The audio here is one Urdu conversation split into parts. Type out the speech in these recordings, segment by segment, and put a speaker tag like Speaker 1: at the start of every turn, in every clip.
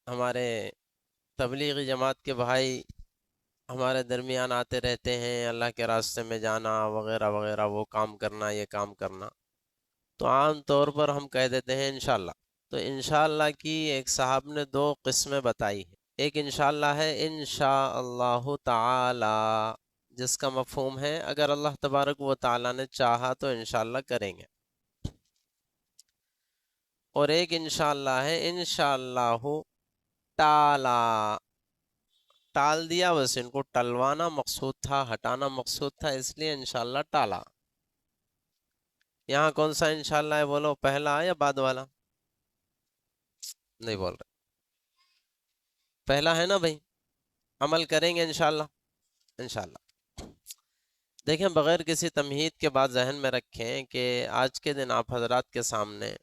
Speaker 1: ہمارے تبلیغی جماعت کے بھائی ہمارے درمیان آتے رہتے ہیں، اللہ کے راستے میں جانا وغیرہ وغیرہ، وہ کام کرنا یہ کام کرنا، تو عام طور پر ہم کہہ دیتے ہیں انشاءاللہ۔ تو انشاءاللہ کی ایک صاحب نے دو قسمیں بتائی ہیں۔ ایک انشاءاللہ ہے انشاءاللہ تعالی، جس کا مفہوم ہے اگر اللہ تبارک و تعالی نے چاہا تو انشاءاللہ کریں گے۔ اور ایک انشاءاللہ ہے انشاءاللہ تعالی، ٹال دیا، بس ان کو ٹلوانا مقصود تھا، ہٹانا مقصود تھا، اس لیے انشاءاللہ ٹالا۔ یہاں کون سا انشاءاللہ ہے بولو، پہلا یا بعد والا؟ نہیں بول رہے، پہلا ہے نا بھائی، عمل کریں گے انشاءاللہ۔ انشاءاللہ دیکھیں، بغیر کسی تمہید کے بعد ذہن میں رکھیں کہ آج کے دن آپ حضرات کے سامنے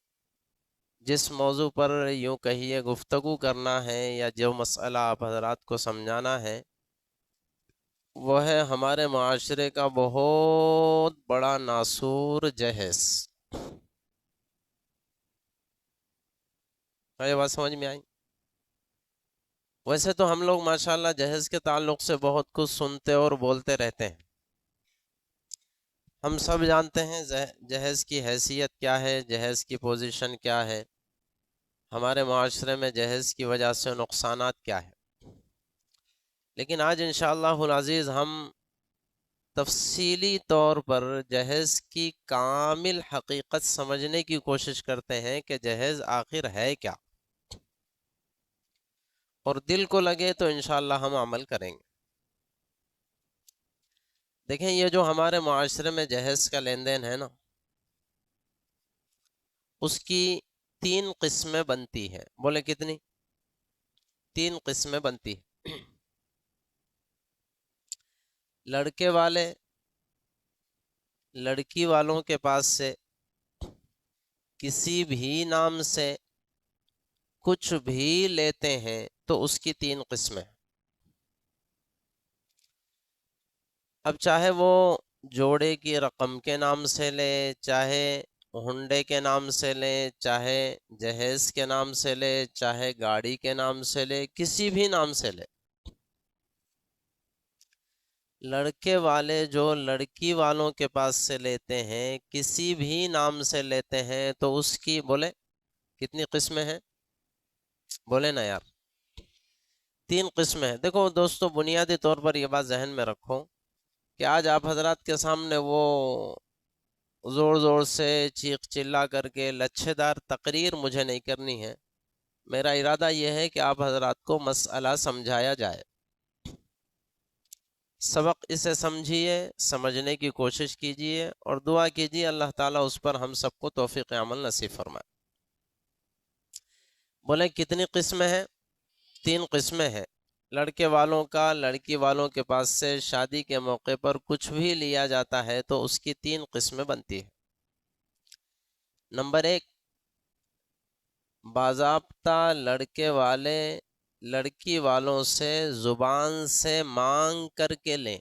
Speaker 1: جس موضوع پر یوں کہیے گفتگو کرنا ہے یا جو مسئلہ آپ حضرات کو سمجھانا ہے، وہ ہے ہمارے معاشرے کا بہت بڑا ناسور جہیز۔ یہ بات سمجھ میں آئی؟ ویسے تو ہم لوگ ماشاءاللہ جہیز کے تعلق سے بہت کچھ سنتے اور بولتے رہتے ہیں، ہم سب جانتے ہیں جہیز کی حیثیت کیا ہے، جہیز کی پوزیشن کیا ہے، ہمارے معاشرے میں جہیز کی وجہ سے نقصانات کیا ہے۔ لیکن آج انشاءاللہ العزیز ہم تفصیلی طور پر جہیز کی کامل حقیقت سمجھنے کی کوشش کرتے ہیں کہ جہیز آخر ہے کیا، اور دل کو لگے تو انشاءاللہ ہم عمل کریں گے۔ دیکھیں، یہ جو ہمارے معاشرے میں جہیز کا لین دین ہے نا، اس کی تین قسمیں بنتی ہیں۔ بولے کتنی؟ تین قسمیں بنتی ہیں۔ لڑکے والے لڑکی والوں کے پاس سے کسی بھی نام سے کچھ بھی لیتے ہیں تو اس کی تین قسمیں۔ اب چاہے وہ جوڑے کی رقم کے نام سے لے، چاہے ہنڈے کے نام سے لے، چاہے جہیز کے نام سے لے، چاہے گاڑی کے نام سے لے، کسی بھی نام سے لے، لڑکے والے جو لڑکی والوں کے پاس سے لیتے ہیں کسی بھی نام سے لیتے ہیں تو اس کی بولے کتنی قسمیں ہیں؟ بولے نا یار، تین قسمیں ہیں۔ دیکھو دوستو، بنیادی طور پر یہ بات ذہن میں رکھو کہ آج آپ حضرات کے سامنے وہ زور زور سے چیخ چلا کر کے لچھے دار تقریر مجھے نہیں کرنی ہے۔ میرا ارادہ یہ ہے کہ آپ حضرات کو مسئلہ سمجھایا جائے، سبق اسے سمجھیے، سمجھنے کی کوشش کیجیے اور دعا کیجیے اللہ تعالیٰ اس پر ہم سب کو توفیق عمل نصیب فرمائے۔ بولیں کتنی قسمیں ہیں؟ تین قسمیں ہیں۔ لڑکے والوں کا لڑکی والوں کے پاس سے شادی کے موقع پر کچھ بھی لیا جاتا ہے تو اس کی تین قسمیں بنتی ہیں۔ نمبر ایک، باضابطہ لڑکے والے لڑکی والوں سے زبان سے مانگ کر کے لیں،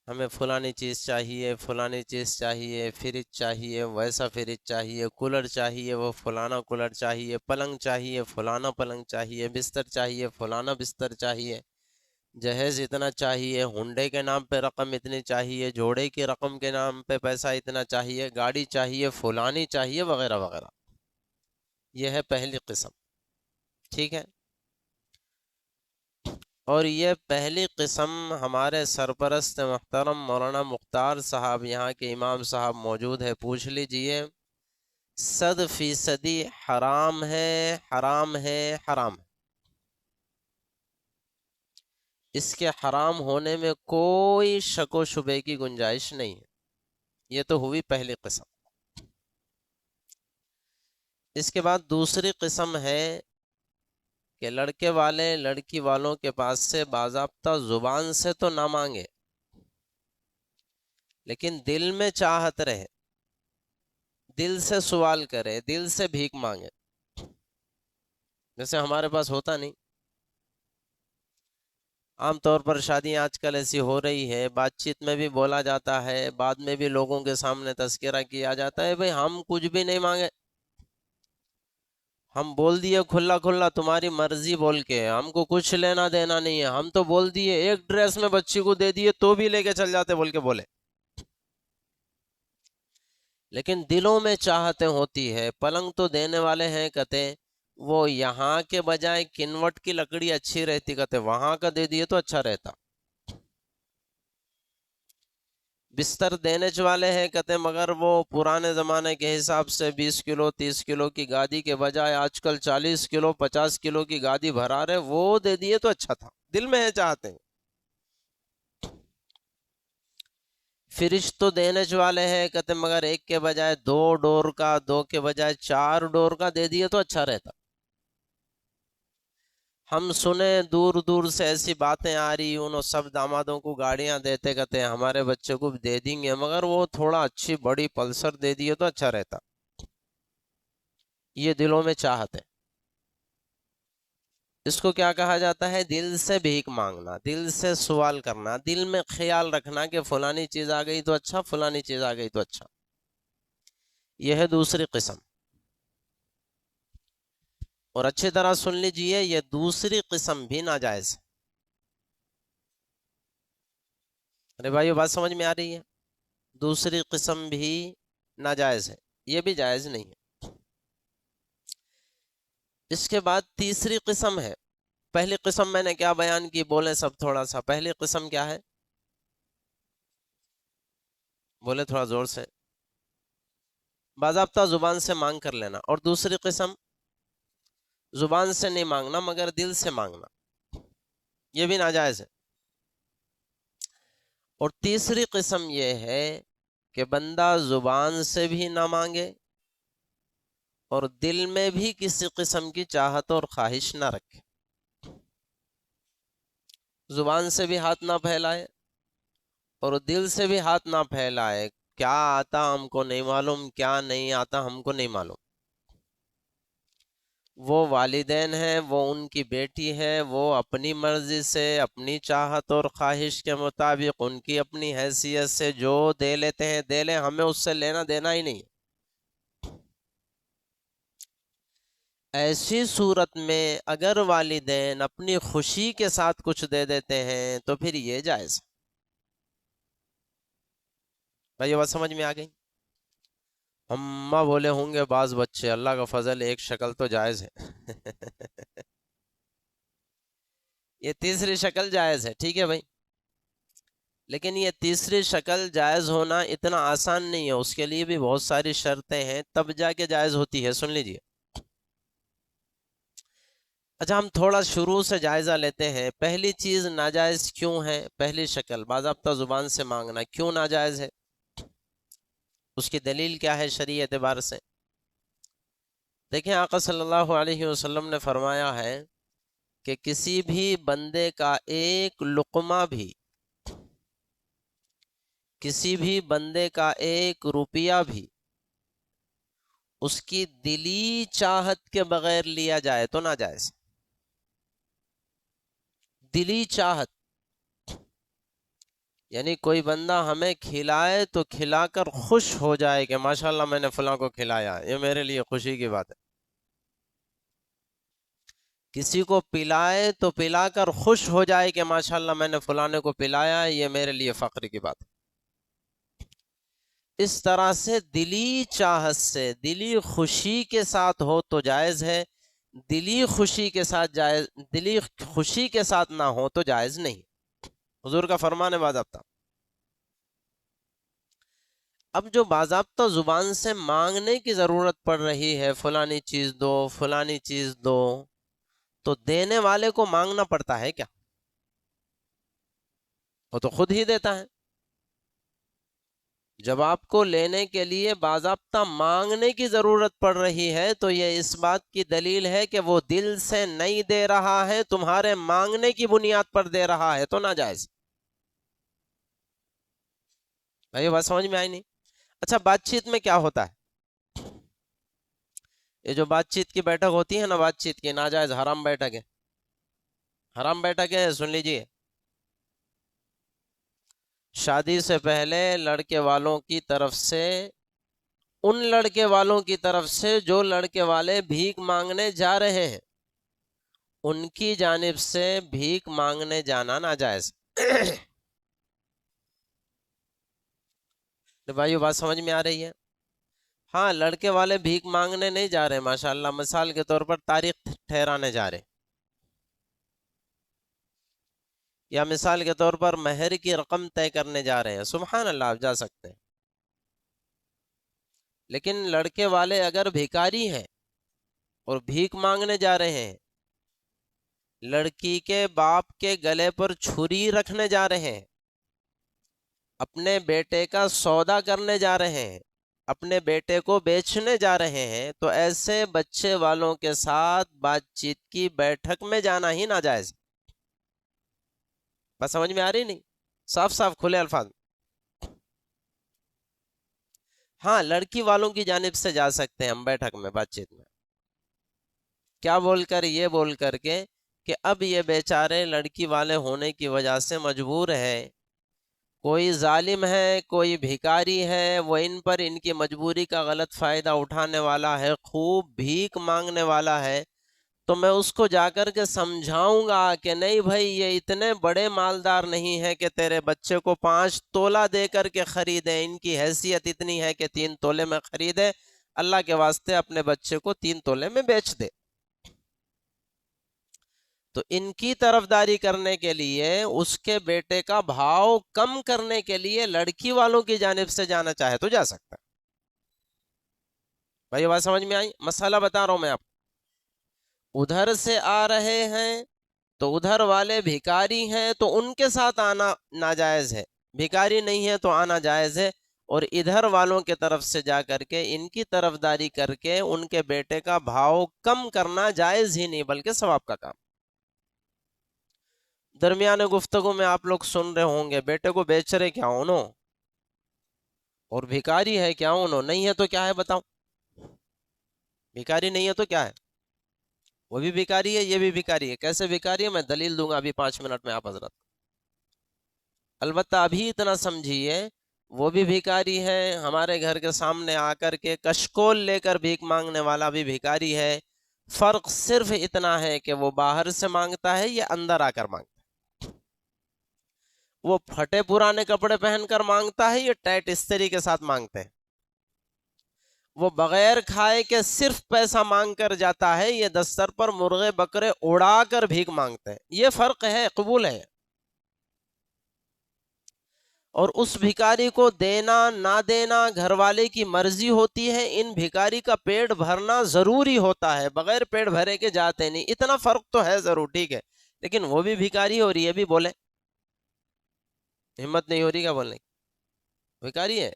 Speaker 1: ہمیں فلانی چیز چاہیے، فلانی چیز چاہیے، فریج چاہیے، ویسا فریج چاہیے، کولر چاہیے، وہ فلانا کولر چاہیے، پلنگ چاہیے، فلانا پلنگ چاہیے، بستر چاہیے، فلانا بستر چاہیے، جہیز اتنا چاہیے، ہنڈے کے نام پہ رقم اتنی چاہیے، جوڑے کی رقم کے نام پہ پیسہ اتنا چاہیے، گاڑی چاہیے، فلانی چاہیے، وغیرہ وغیرہ۔ یہ ہے پہلی قسم، ٹھیک ہے؟ اور یہ پہلی قسم ہمارے سرپرست محترم مولانا مختار صاحب، یہاں کے امام صاحب موجود ہے، پوچھ لیجئے، 100% حرام ہے، حرام ہے، حرام ہے۔ اس کے حرام ہونے میں کوئی شک و شبے کی گنجائش نہیں ہے۔ یہ تو ہوئی پہلی قسم۔ اس کے بعد دوسری قسم ہے کہ لڑکے والے لڑکی والوں کے پاس سے باضابطہ زبان سے تو نہ مانگے، لیکن دل میں چاہت رہے، دل سے سوال کرے، دل سے بھیک مانگے۔ جیسے ہمارے پاس ہوتا نہیں، عام طور پر شادیاں آج کل ایسی ہو رہی ہے، بات چیت میں بھی بولا جاتا ہے، بعد میں بھی لوگوں کے سامنے تذکرہ کیا جاتا ہے، بھئی ہم کچھ بھی نہیں مانگے، ہم بول دیے کھلا کھلا تمہاری مرضی بول کے، ہم کو کچھ لینا دینا نہیں ہے، ہم تو بول دیے ایک ڈریس میں بچی کو دے دیے تو بھی لے کے چل جاتے بول کے بولے، لیکن دلوں میں چاہتیں ہوتی ہے۔ پلنگ تو دینے والے ہیں کہتے وہ یہاں کے بجائے کنوٹ کی لکڑی اچھی رہتی، کہتے وہاں کا دے دیے تو اچھا رہتا۔ بستر دینے والے ہیں کہتے مگر وہ پرانے زمانے کے حساب سے 20 کلو 30 کلو کی گادی کے بجائے آج کل 40 کلو 50 کلو کی گادی بھرا رہے، وہ دے دیے تو اچھا تھا، دل میں ہے چاہتے ہیں۔ فریج تو دینے والے ہیں کہتے مگر ایک کے بجائے 2 ڈور کا، 2 کے بجائے 4 ڈور کا دے دیے تو اچھا رہتا۔ ہم سنے دور دور سے ایسی باتیں آ رہی، انہوں سب دامادوں کو گاڑیاں دیتے کہتے ہمارے بچے کو دے دیں گے، مگر وہ تھوڑا اچھی بڑی پلسر دے دیے تو اچھا رہتا۔ یہ دلوں میں چاہت ہے، اس کو کیا کہا جاتا ہے؟ دل سے بھیک مانگنا، دل سے سوال کرنا، دل میں خیال رکھنا کہ فلانی چیز آ گئی تو اچھا، فلانی چیز آ گئی تو اچھا۔ یہ ہے دوسری قسم، اور اچھی طرح سن لیجئے یہ دوسری قسم بھی ناجائز ہے۔ ارے بھائیو بات سمجھ میں آ رہی ہے؟ دوسری قسم بھی ناجائز ہے، یہ بھی جائز نہیں ہے۔ اس کے بعد تیسری قسم ہے۔ پہلی قسم میں نے کیا بیان کی، بولے سب تھوڑا سا، پہلی قسم کیا ہے؟ بولے تھوڑا زور سے۔ باضابطہ زبان سے مانگ کر لینا، اور دوسری قسم زبان سے نہیں مانگنا مگر دل سے مانگنا، یہ بھی ناجائز ہے۔ اور تیسری قسم یہ ہے کہ بندہ زبان سے بھی نہ مانگے اور دل میں بھی کسی قسم کی چاہت اور خواہش نہ رکھے، زبان سے بھی ہاتھ نہ پھیلائے اور دل سے بھی ہاتھ نہ پھیلائے، کیا آتا ہم کو نہیں معلوم، کیا نہیں آتا ہم کو نہیں معلوم۔ وہ والدین ہیں، وہ ان کی بیٹی ہے، وہ اپنی مرضی سے اپنی چاہت اور خواہش کے مطابق ان کی اپنی حیثیت سے جو دے لیتے ہیں دے لیں، ہمیں اس سے لینا دینا ہی نہیں۔ ایسی صورت میں اگر والدین اپنی خوشی کے ساتھ کچھ دے دیتے ہیں تو پھر یہ جائز۔ بھائی یہ بات سمجھ میں آ گئی؟ اماں بولے ہوں گے بعض بچے اللہ کا فضل ایک شکل تو جائز ہے یہ تیسری شکل جائز ہے، ٹھیک ہے بھائی، لیکن یہ تیسری شکل جائز ہونا اتنا آسان نہیں ہے، اس کے لیے بھی بہت ساری شرطیں ہیں تب جا کے جائز ہوتی ہے، سن لیجئے۔ اچھا ہم تھوڑا شروع سے جائزہ لیتے ہیں، پہلی چیز ناجائز کیوں ہے؟ پہلی شکل باضابطہ زبان سے مانگنا کیوں ناجائز ہے؟ اس کی دلیل کیا ہے شرعی اعتبار سے؟ دیکھیں آقا صلی اللہ علیہ وسلم نے فرمایا ہے کہ کسی بھی بندے کا ایک لقمہ بھی، کسی بھی بندے کا ایک روپیہ بھی اس کی دلی چاہت کے بغیر لیا جائے تو ناجائز۔ دلی چاہت یعنی کوئی بندہ ہمیں کھلائے تو کھلا کر خوش ہو جائے کہ ماشاءاللہ میں نے فلاں کو کھلایا، یہ میرے لیے خوشی کی بات ہے۔ کسی کو پلائے تو پلا کر خوش ہو جائے کہ ماشاءاللہ میں نے فلانے کو پلایا، یہ میرے لیے فخر کی بات ہے۔ اس طرح سے دلی چاہت سے دلی خوشی کے ساتھ ہو تو جائز ہے، دلی خوشی کے ساتھ جائز، دلی خوشی کے ساتھ نہ ہو تو جائز نہیں۔ حضور کا فرمان ہے باضابطہ۔ اب جو باضابطہ زبان سے مانگنے کی ضرورت پڑ رہی ہے، فلانی چیز دو فلانی چیز دو، تو دینے والے کو مانگنا پڑتا ہے کیا؟ وہ تو خود ہی دیتا ہے۔ جب آپ کو لینے کے لیے باضابطہ مانگنے کی ضرورت پڑ رہی ہے تو یہ اس بات کی دلیل ہے کہ وہ دل سے نہیں دے رہا ہے، تمہارے مانگنے کی بنیاد پر دے رہا ہے تو ناجائز۔ بھائی بات سمجھ میں آئی نہیں؟ اچھا بات چیت میں کیا ہوتا ہے؟ یہ جو بات چیت کی بیٹھک ہوتی ہے نا، بات چیت کی ناجائز حرام بیٹھک ہے، حرام بیٹھک ہے، سن لیجئے۔ شادی سے پہلے لڑکے والوں کی طرف سے ان لڑکے والوں کی طرف سے جو لڑکے والے بھیک مانگنے جا رہے ہیں، ان کی جانب سے بھیک مانگنے جانا ناجائز۔ بھائیو بات سمجھ میں آ رہی ہے؟ ہاں، لڑکے والے بھیک مانگنے نہیں جا رہے ماشاءاللہ، مثال کے طور پر تاریخ ٹھہرانے جا رہے، یا مثال کے طور پر مہر کی رقم طے کرنے جا رہے ہیں، سبحان اللہ، آپ جا سکتے ہیں۔ لیکن لڑکے والے اگر بھیکاری ہیں اور بھیک مانگنے جا رہے ہیں، لڑکی کے باپ کے گلے پر چھری رکھنے جا رہے ہیں، اپنے بیٹے کا سودا کرنے جا رہے ہیں، اپنے بیٹے کو بیچنے جا رہے ہیں، تو ایسے بچے والوں کے ساتھ بات چیت کی بیٹھک میں جانا ہی ناجائز۔ بس سمجھ میں آ رہی نہیں؟ صاف صاف کھلے الفاظ۔ ہاں، لڑکی والوں کی جانب سے جا سکتے ہیں ہم بیٹھک میں، بات چیت میں، کیا بول کر؟ یہ بول کر کے کہ اب یہ بیچارے لڑکی والے ہونے کی وجہ سے مجبور ہے، کوئی ظالم ہے، کوئی بھیکاری ہے، وہ ان پر ان کی مجبوری کا غلط فائدہ اٹھانے والا ہے، خوب بھیک مانگنے والا ہے، تو میں اس کو جا کر کے سمجھاؤں گا کہ نہیں بھائی، یہ اتنے بڑے مالدار نہیں ہے کہ تیرے بچے کو 5 تولہ دے کر کے خریدیں، ان کی حیثیت اتنی ہے کہ 3 تولے میں خریدے، اللہ کے واسطے اپنے بچے کو 3 تولے میں بیچ دے۔ تو ان کی طرفداری کرنے کے لیے، اس کے بیٹے کا بھاؤ کم کرنے کے لیے لڑکی والوں کی جانب سے جانا چاہے تو جا سکتا ہے۔ بھائی بات سمجھ میں آئی؟ مسئلہ بتا رہا ہوں میں آپ کو، ادھر سے آ رہے ہیں تو ادھر والے بھیکاری ہیں تو ان کے ساتھ آنا ناجائز ہے، بھیکاری نہیں ہے تو آنا جائز ہے، اور ادھر والوں کے طرف سے جا کر کے ان کی طرفداری کر کے ان کے بیٹے کا بھاؤ کم کرنا جائز ہی نہیں بلکہ ثواب کا کام۔ درمیان گفتگو میں آپ لوگ سن رہے ہوں گے، بیٹے کو بیچ رہے کیا انہوں، اور بھیکاری ہے کیا انہوں؟ نہیں ہے تو کیا ہے بتاؤ؟ بھیکاری نہیں ہے تو کیا ہے؟ وہ بھی بھیکاری ہے، یہ بھی بھیکاری ہے۔ کیسے بھیکاری ہے؟ میں دلیل دوں گا ابھی 5 منٹ میں آپ حضرت۔ البتہ ابھی اتنا سمجھیے، وہ بھی بھیکاری ہے، ہمارے گھر کے سامنے آ کر کے کشکول لے کر بھیک مانگنے والا بھی بھیکاری ہے، فرق صرف اتنا ہے کہ وہ باہر سے مانگتا ہے یا اندر آ کر مانگتا ہے، وہ پھٹے پرانے کپڑے پہن کر مانگتا ہے یا ٹائٹ استری کے ساتھ مانگتے ہیں، وہ بغیر کھائے کے صرف پیسہ مانگ کر جاتا ہے، یہ دستر پر مرغے بکرے اڑا کر بھیک مانگتے ہیں، یہ فرق ہے، قبول ہے۔ اور اس بھیکاری کو دینا نہ دینا گھر والے کی مرضی ہوتی ہے، ان بھیکاری کا پیٹ بھرنا ضروری ہوتا ہے، بغیر پیٹ بھرے کے جاتے نہیں، اتنا فرق تو ہے ضرور، ٹھیک ہے، لیکن وہ بھی بھیکاری اور یہ بھی بولے، ہمت نہیں ہو رہی کیا بولنے کی؟ بھیکاری ہے۔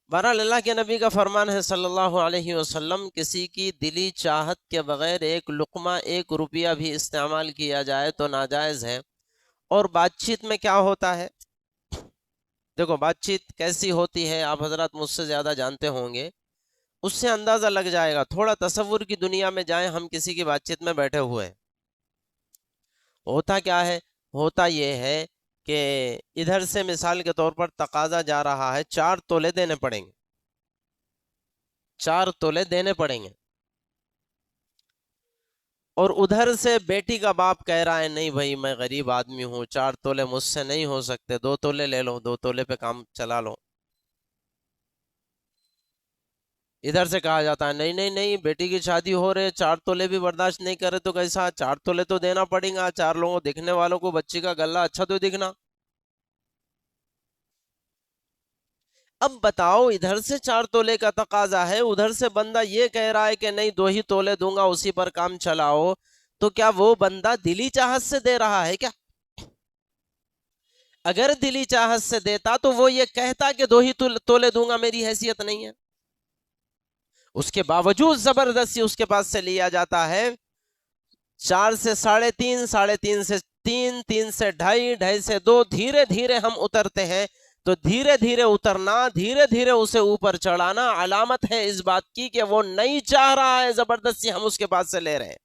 Speaker 1: بہرحال اللہ کے نبی کا فرمان ہے صلی اللہ علیہ وسلم، کسی کی دلی چاہت کے بغیر ایک لقمہ 1 روپیہ بھی استعمال کیا جائے تو ناجائز ہے۔ اور بات چیت میں کیا ہوتا ہے؟ دیکھو بات چیت کیسی ہوتی ہے آپ حضرات مجھ سے زیادہ جانتے ہوں گے، اس سے اندازہ لگ جائے گا، تھوڑا تصور کی دنیا میں جائیں، ہم کسی کی بات چیت میں بیٹھے ہوئے ہیں، ہوتا کیا ہے؟ ہوتا یہ ہے کہ ادھر سے مثال کے طور پر تقاضا جا رہا ہے 4 تولے دینے پڑیں گے، 4 تولے دینے پڑیں گے، اور ادھر سے بیٹی کا باپ کہہ رہا ہے نہیں بھائی میں غریب آدمی ہوں، 4 تولے مجھ سے نہیں ہو سکتے، 2 تولے لے لو، 2 تولے پہ کام چلا لو۔ ادھر سے کہا جاتا ہے نہیں نہیں نہیں، بیٹی کی شادی ہو رہے، 4 تولے بھی برداشت نہیں کرے تو کیسا، 4 تولے تو دینا پڑیں گا، 4 لوگوں دیکھنے والوں کو بچی کا گلہ اچھا تو دکھنا۔ اب بتاؤ، ادھر سے 4 تولے کا تقاضا ہے، ادھر سے بندہ یہ کہہ رہا ہے کہ نہیں 2 ہی تولے دوں گا، اسی پر کام چلاؤ، تو کیا وہ بندہ دلی چاہت سے دے رہا ہے کیا؟ اگر دلی چاہت سے دیتا تو وہ یہ کہتا کہ 2 ہی تولے دوں گا، میری حیثیت نہیں ہے، اس کے باوجود زبردستی اس کے پاس سے لیا جاتا ہے، 4 سے 3.5، 3.5 سے 3، 3 سے 2.5، 2.5 سے 2، دھیرے دھیرے ہم اترتے ہیں، تو دھیرے دھیرے اترنا، دھیرے دھیرے اسے اوپر چڑھانا علامت ہے اس بات کی کہ وہ نہیں چاہ رہا ہے، زبردستی ہم اس کے پاس سے لے رہے ہیں،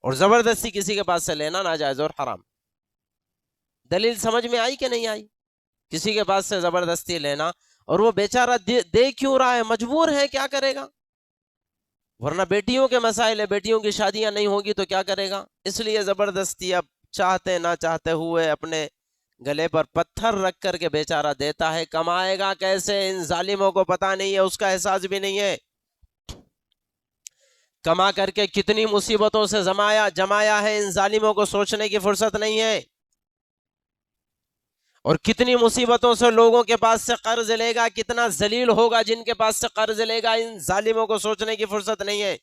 Speaker 1: اور زبردستی کسی کے پاس سے لینا ناجائز اور حرام۔ دلیل سمجھ میں آئی کہ نہیں آئی؟ کسی کے پاس سے زبردستی لینا، اور وہ بیچارہ دے کیوں رہا ہے؟ مجبور ہے، کیا کرے گا؟ ورنہ بیٹیوں کے مسائل ہے، بیٹیوں کی شادیاں نہیں ہوگی تو کیا کرے گا؟ اس لیے زبردستی اب چاہتے نہ چاہتے ہوئے اپنے گلے پر پتھر رکھ کر کے بیچارہ دیتا ہے۔ کمائے گا کیسے؟ ان ظالموں کو پتہ نہیں ہے، اس کا احساس بھی نہیں ہے، کما کر کے کتنی مصیبتوں سے جمایا ہے، ان ظالموں کو سوچنے کی فرصت نہیں ہے، اور کتنی مصیبتوں سے لوگوں کے پاس سے قرض لے گا، کتنا ذلیل ہوگا جن کے پاس سے قرض لے گا، ان ظالموں کو سوچنے کی فرصت نہیں ہے۔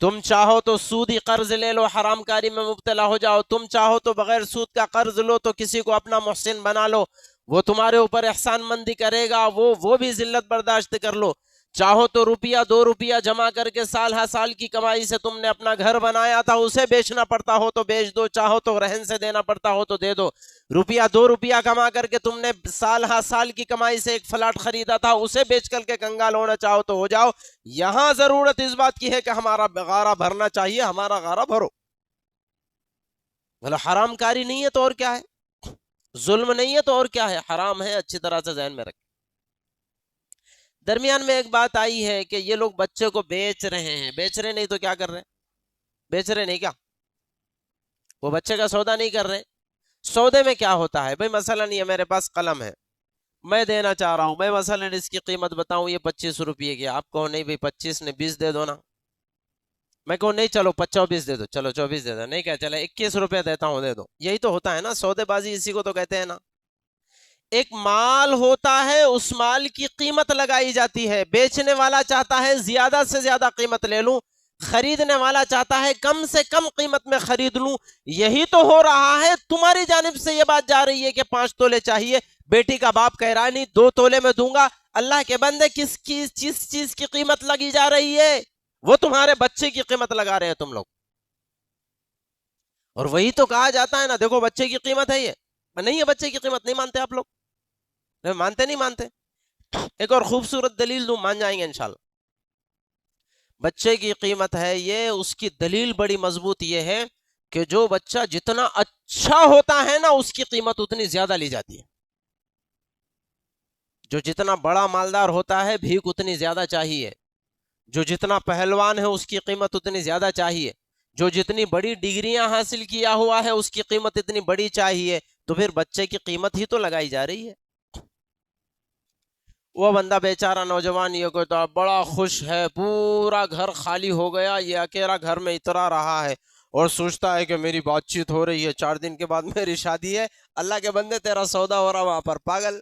Speaker 1: تم چاہو تو سودی قرض لے لو، حرام کاری میں مبتلا ہو جاؤ، تم چاہو تو بغیر سود کا قرض لو تو کسی کو اپنا محسن بنا لو، وہ تمہارے اوپر احسان مندی کرے گا، وہ بھی ذلت برداشت کر لو۔ چاہو تو روپیہ 2 روپیہ جمع کر کے سال ہر سال کی کمائی سے تم نے اپنا گھر بنایا تھا، اسے بیچنا پڑتا ہو تو بیچ دو، چاہو تو رہن سے دینا پڑتا ہو تو دے دو۔ روپیہ 2 روپیہ کما کر کے تم نے سال ہر سال کی کمائی سے ایک فلاٹ خریدا تھا، اسے بیچ کر کے کنگال ہونا چاہو تو ہو جاؤ۔ یہاں ضرورت اس بات کی ہے کہ ہمارا غارہ بھرنا چاہیے، ہمارا غارہ بھرو۔ مطلب حرام کاری نہیں ہے تو اور کیا ہے؟ ظلم نہیں ہے تو اور کیا ہے؟ حرام ہے، اچھی طرح سے ذہن میں رکھ۔ درمیان میں ایک بات آئی ہے کہ یہ لوگ بچے کو بیچ رہے ہیں، بیچ رہے نہیں تو کیا کر رہے ہیں؟ بیچ رہے نہیں کیا؟ وہ بچے کا سودا نہیں کر رہے۔ سودے میں کیا ہوتا ہے بھائی؟ مثلا یہ میرے پاس قلم ہے، میں دینا چاہ رہا ہوں، میں مثلا اس کی قیمت بتاؤں یہ 25 روپے کی، آپ کہو نہیں بھائی 25 نے 20 دے دو نا، میں کہوں نہیں چلو 24 دے دو، چلو 24 دے دو، نہیں کہا چلے 21 روپے دیتا ہوں، دے دو۔ یہی تو ہوتا ہے نا، سودے بازی اسی کو تو کہتے ہیں نا۔ ایک مال ہوتا ہے، اس مال کی قیمت لگائی جاتی ہے، بیچنے والا چاہتا ہے زیادہ سے زیادہ قیمت لے لوں، خریدنے والا چاہتا ہے کم سے کم قیمت میں خرید لوں۔ یہی تو ہو رہا ہے، تمہاری جانب سے یہ بات جا رہی ہے کہ 5 تولے چاہیے، بیٹی کا باپ کہہ رہا ہے نہیں 2 تولے میں دوں گا۔ اللہ کے بندے، کس چیز کی قیمت لگی جا رہی ہے؟ وہ تمہارے بچے کی قیمت لگا رہے ہیں تم لوگ، اور وہی تو کہا جاتا ہے نا، دیکھو بچے کی قیمت ہے، یہ نہیں ہے بچے کی قیمت، نہیں مانتے آپ لوگ؟ مانتے نہیں مانتے؟ ایک اور خوبصورت دلیل دوں، مان جائیں گے انشاءاللہ۔ بچے کی قیمت ہے یہ، اس کی دلیل بڑی مضبوط یہ ہے کہ جو بچہ جتنا اچھا ہوتا ہے نا، اس کی قیمت اتنی زیادہ لی جاتی ہے۔ جو جتنا بڑا مالدار ہوتا ہے، بھیک اتنی زیادہ چاہیے۔ جو جتنا پہلوان ہے، اس کی قیمت اتنی زیادہ چاہیے۔ جو جتنی بڑی ڈگریاں حاصل کیا ہوا ہے، اس کی قیمت اتنی بڑی چاہیے۔ تو پھر بچے کی قیمت ہی تو لگائی جا رہی ہے۔ وہ بندہ بیچارہ نوجوان یہ کہتا بڑا خوش ہے، پورا گھر خالی ہو گیا، یہ اکیلا گھر میں اترا رہا ہے، اور سوچتا ہے کہ میری بات چیت ہو رہی ہے، 4 دن کے بعد میری شادی ہے۔ اللہ کے بندے، تیرا سودا ہو رہا وہاں پر، پاگل۔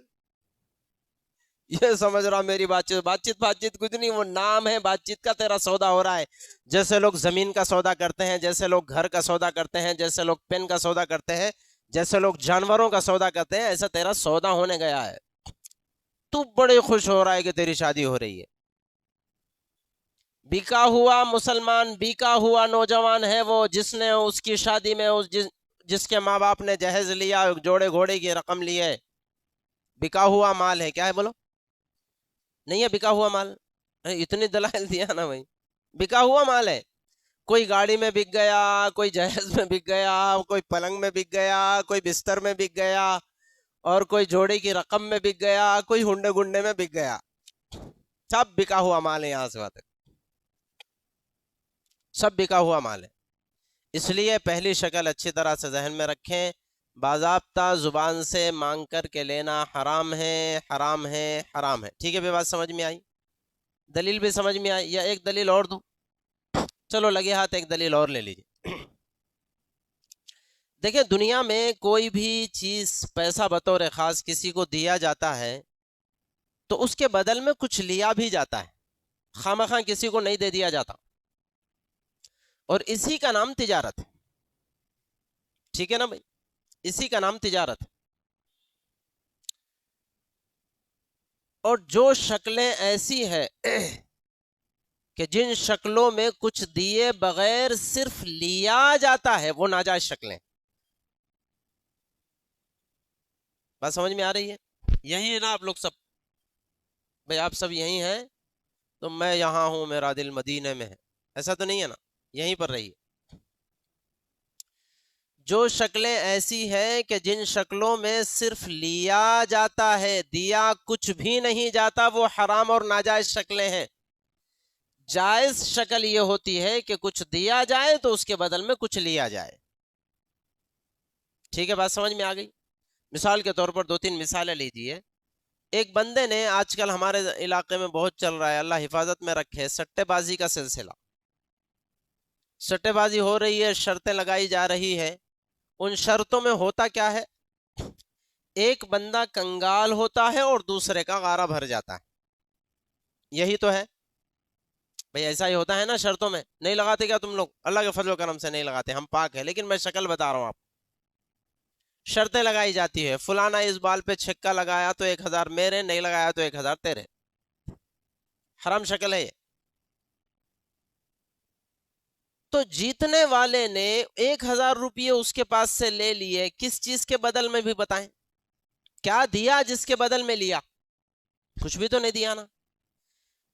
Speaker 1: یہ سمجھ رہا میری بات چیت کچھ نہیں، وہ نام ہے بات چیت کا، تیرا سودا ہو رہا ہے۔ جیسے لوگ زمین کا سودا کرتے ہیں، جیسے لوگ گھر کا سودا کرتے ہیں، جیسے لوگ پین کا سودا کرتے ہیں، جیسے لوگ جانوروں کا سودا کرتے ہیں، ایسا تیرا سودا ہونے گیا ہے۔ تو بڑے خوش ہو رہا ہے کہ تیری شادی ہو رہی ہے۔ بکا ہوا مسلمان، بکا ہوا نوجوان ہے وہ، جس نے اس کی شادی میں جس کے ماں باپ نے جہیز لیا، جوڑے گھوڑے کی رقم لی ہے، بکا ہوا مال ہے۔ کیا ہے بولو؟ نہیں ہے بکا ہوا مال؟ اتنی دلائل دیا نا بھائی، بکا ہوا مال ہے۔ کوئی گاڑی میں بک گیا، کوئی جہیز میں بک گیا، کوئی پلنگ میں بک گیا، کوئی بستر میں بک گیا، اور کوئی جوڑے کی رقم میں بک گیا، کوئی ہنڈے گنڈے میں بک گیا، سب بکا ہوا مال ہے۔ یہاں سے بات ہے، سب بکا ہوا مال ہے۔ اس لیے پہلی شکل اچھی طرح سے ذہن میں رکھیں، باضابطہ زبان سے مانگ کر کے لینا حرام ہے، حرام ہے، حرام ہے۔ ٹھیک ہے، بے بات سمجھ میں آئی؟ دلیل بھی سمجھ میں آئی؟ یا ایک دلیل اور دوں؟ چلو لگے ہاتھ ایک دلیل اور لے لیجیے۔ دیکھیں، دنیا میں کوئی بھی چیز پیسہ بطور خاص کسی کو دیا جاتا ہے تو اس کے بدل میں کچھ لیا بھی جاتا ہے، خواہ کسی کو نہیں دے دیا جاتا، اور اسی کا نام تجارت ہے۔ ٹھیک ہے نا بھائی؟ اسی کا نام تجارت ہے۔ اور جو شکلیں ایسی ہے کہ جن شکلوں میں کچھ دیے بغیر صرف لیا جاتا ہے، وہ ناجائز شکلیں۔ بات سمجھ میں آ رہی ہے؟ یہی ہے نا آپ لوگ سب؟ بھائی آپ سب یہی ہیں تو میں یہاں ہوں، میرا دل مدینے میں ہے، ایسا تو نہیں ہے نا؟ یہیں پر رہیے۔ جو شکلیں ایسی ہیں کہ جن شکلوں میں صرف لیا جاتا ہے، دیا کچھ بھی نہیں جاتا، وہ حرام اور ناجائز شکلیں ہیں۔ جائز شکل یہ ہوتی ہے کہ کچھ دیا جائے تو اس کے بدل میں کچھ لیا جائے۔ ٹھیک ہے، بات سمجھ میں آ گئی؟ مثال کے طور پر 2-3 مثالیں لیجئے۔ ایک بندے نے آج کل ہمارے علاقے میں بہت چل رہا ہے، اللہ حفاظت میں رکھے، سٹے بازی کا سلسلہ۔ سٹے بازی ہو رہی ہے، شرطیں لگائی جا رہی ہے۔ ان شرطوں میں ہوتا کیا ہے؟ ایک بندہ کنگال ہوتا ہے اور دوسرے کا غارہ بھر جاتا ہے، یہی تو ہے بھئی، ایسا ہی ہوتا ہے نا شرطوں میں؟ نہیں لگاتے کیا تم لوگ؟ اللہ کے فضل و کرم سے نہیں لگاتے، ہم پاک ہیں، لیکن میں شکل بتا رہا ہوں آپ۔ شرطیں لگائی جاتی ہے، فلانا اس بال پہ چھکا لگایا تو 1000 میرے، نہیں لگایا تو 1000 تیرے۔ حرام شکل ہے یہ۔ تو جیتنے والے نے 1000 روپیے اس کے پاس سے لے لیے، کس چیز کے بدل میں بھی بتائیں؟ کیا دیا جس کے بدل میں لیا؟ کچھ بھی تو نہیں دیا نا،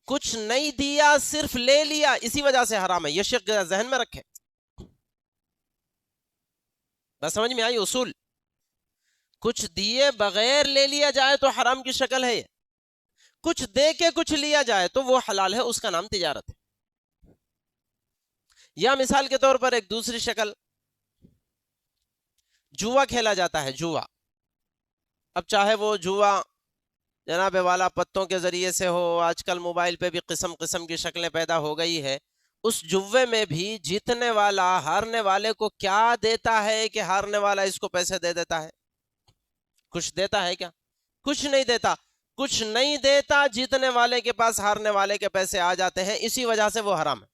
Speaker 1: کچھ نہیں دیا، صرف لے لیا، اسی وجہ سے حرام ہے۔ یہ شک ذہن میں رکھیں، بس سمجھ میں آئی اصول؟ کچھ دیے بغیر لے لیا جائے تو حرام کی شکل ہے یہ، کچھ دے کے کچھ لیا جائے تو وہ حلال ہے، اس کا نام تجارت ہے۔ یا مثال کے طور پر ایک دوسری شکل، جوا کھیلا جاتا ہے، جوا۔ اب چاہے وہ جوا جناب والا پتوں کے ذریعے سے ہو، آج کل موبائل پہ بھی قسم قسم کی شکلیں پیدا ہو گئی ہے۔ اس جوے میں بھی جیتنے والا ہارنے والے کو کیا دیتا ہے کہ ہارنے والا اس کو پیسے دے دیتا ہے؟ کچھ دیتا ہے کیا؟ کچھ نہیں دیتا، کچھ نہیں دیتا، جیتنے والے کے پاس ہارنے والے کے پیسے آ جاتے ہیں، اسی وجہ سے وہ حرام ہے۔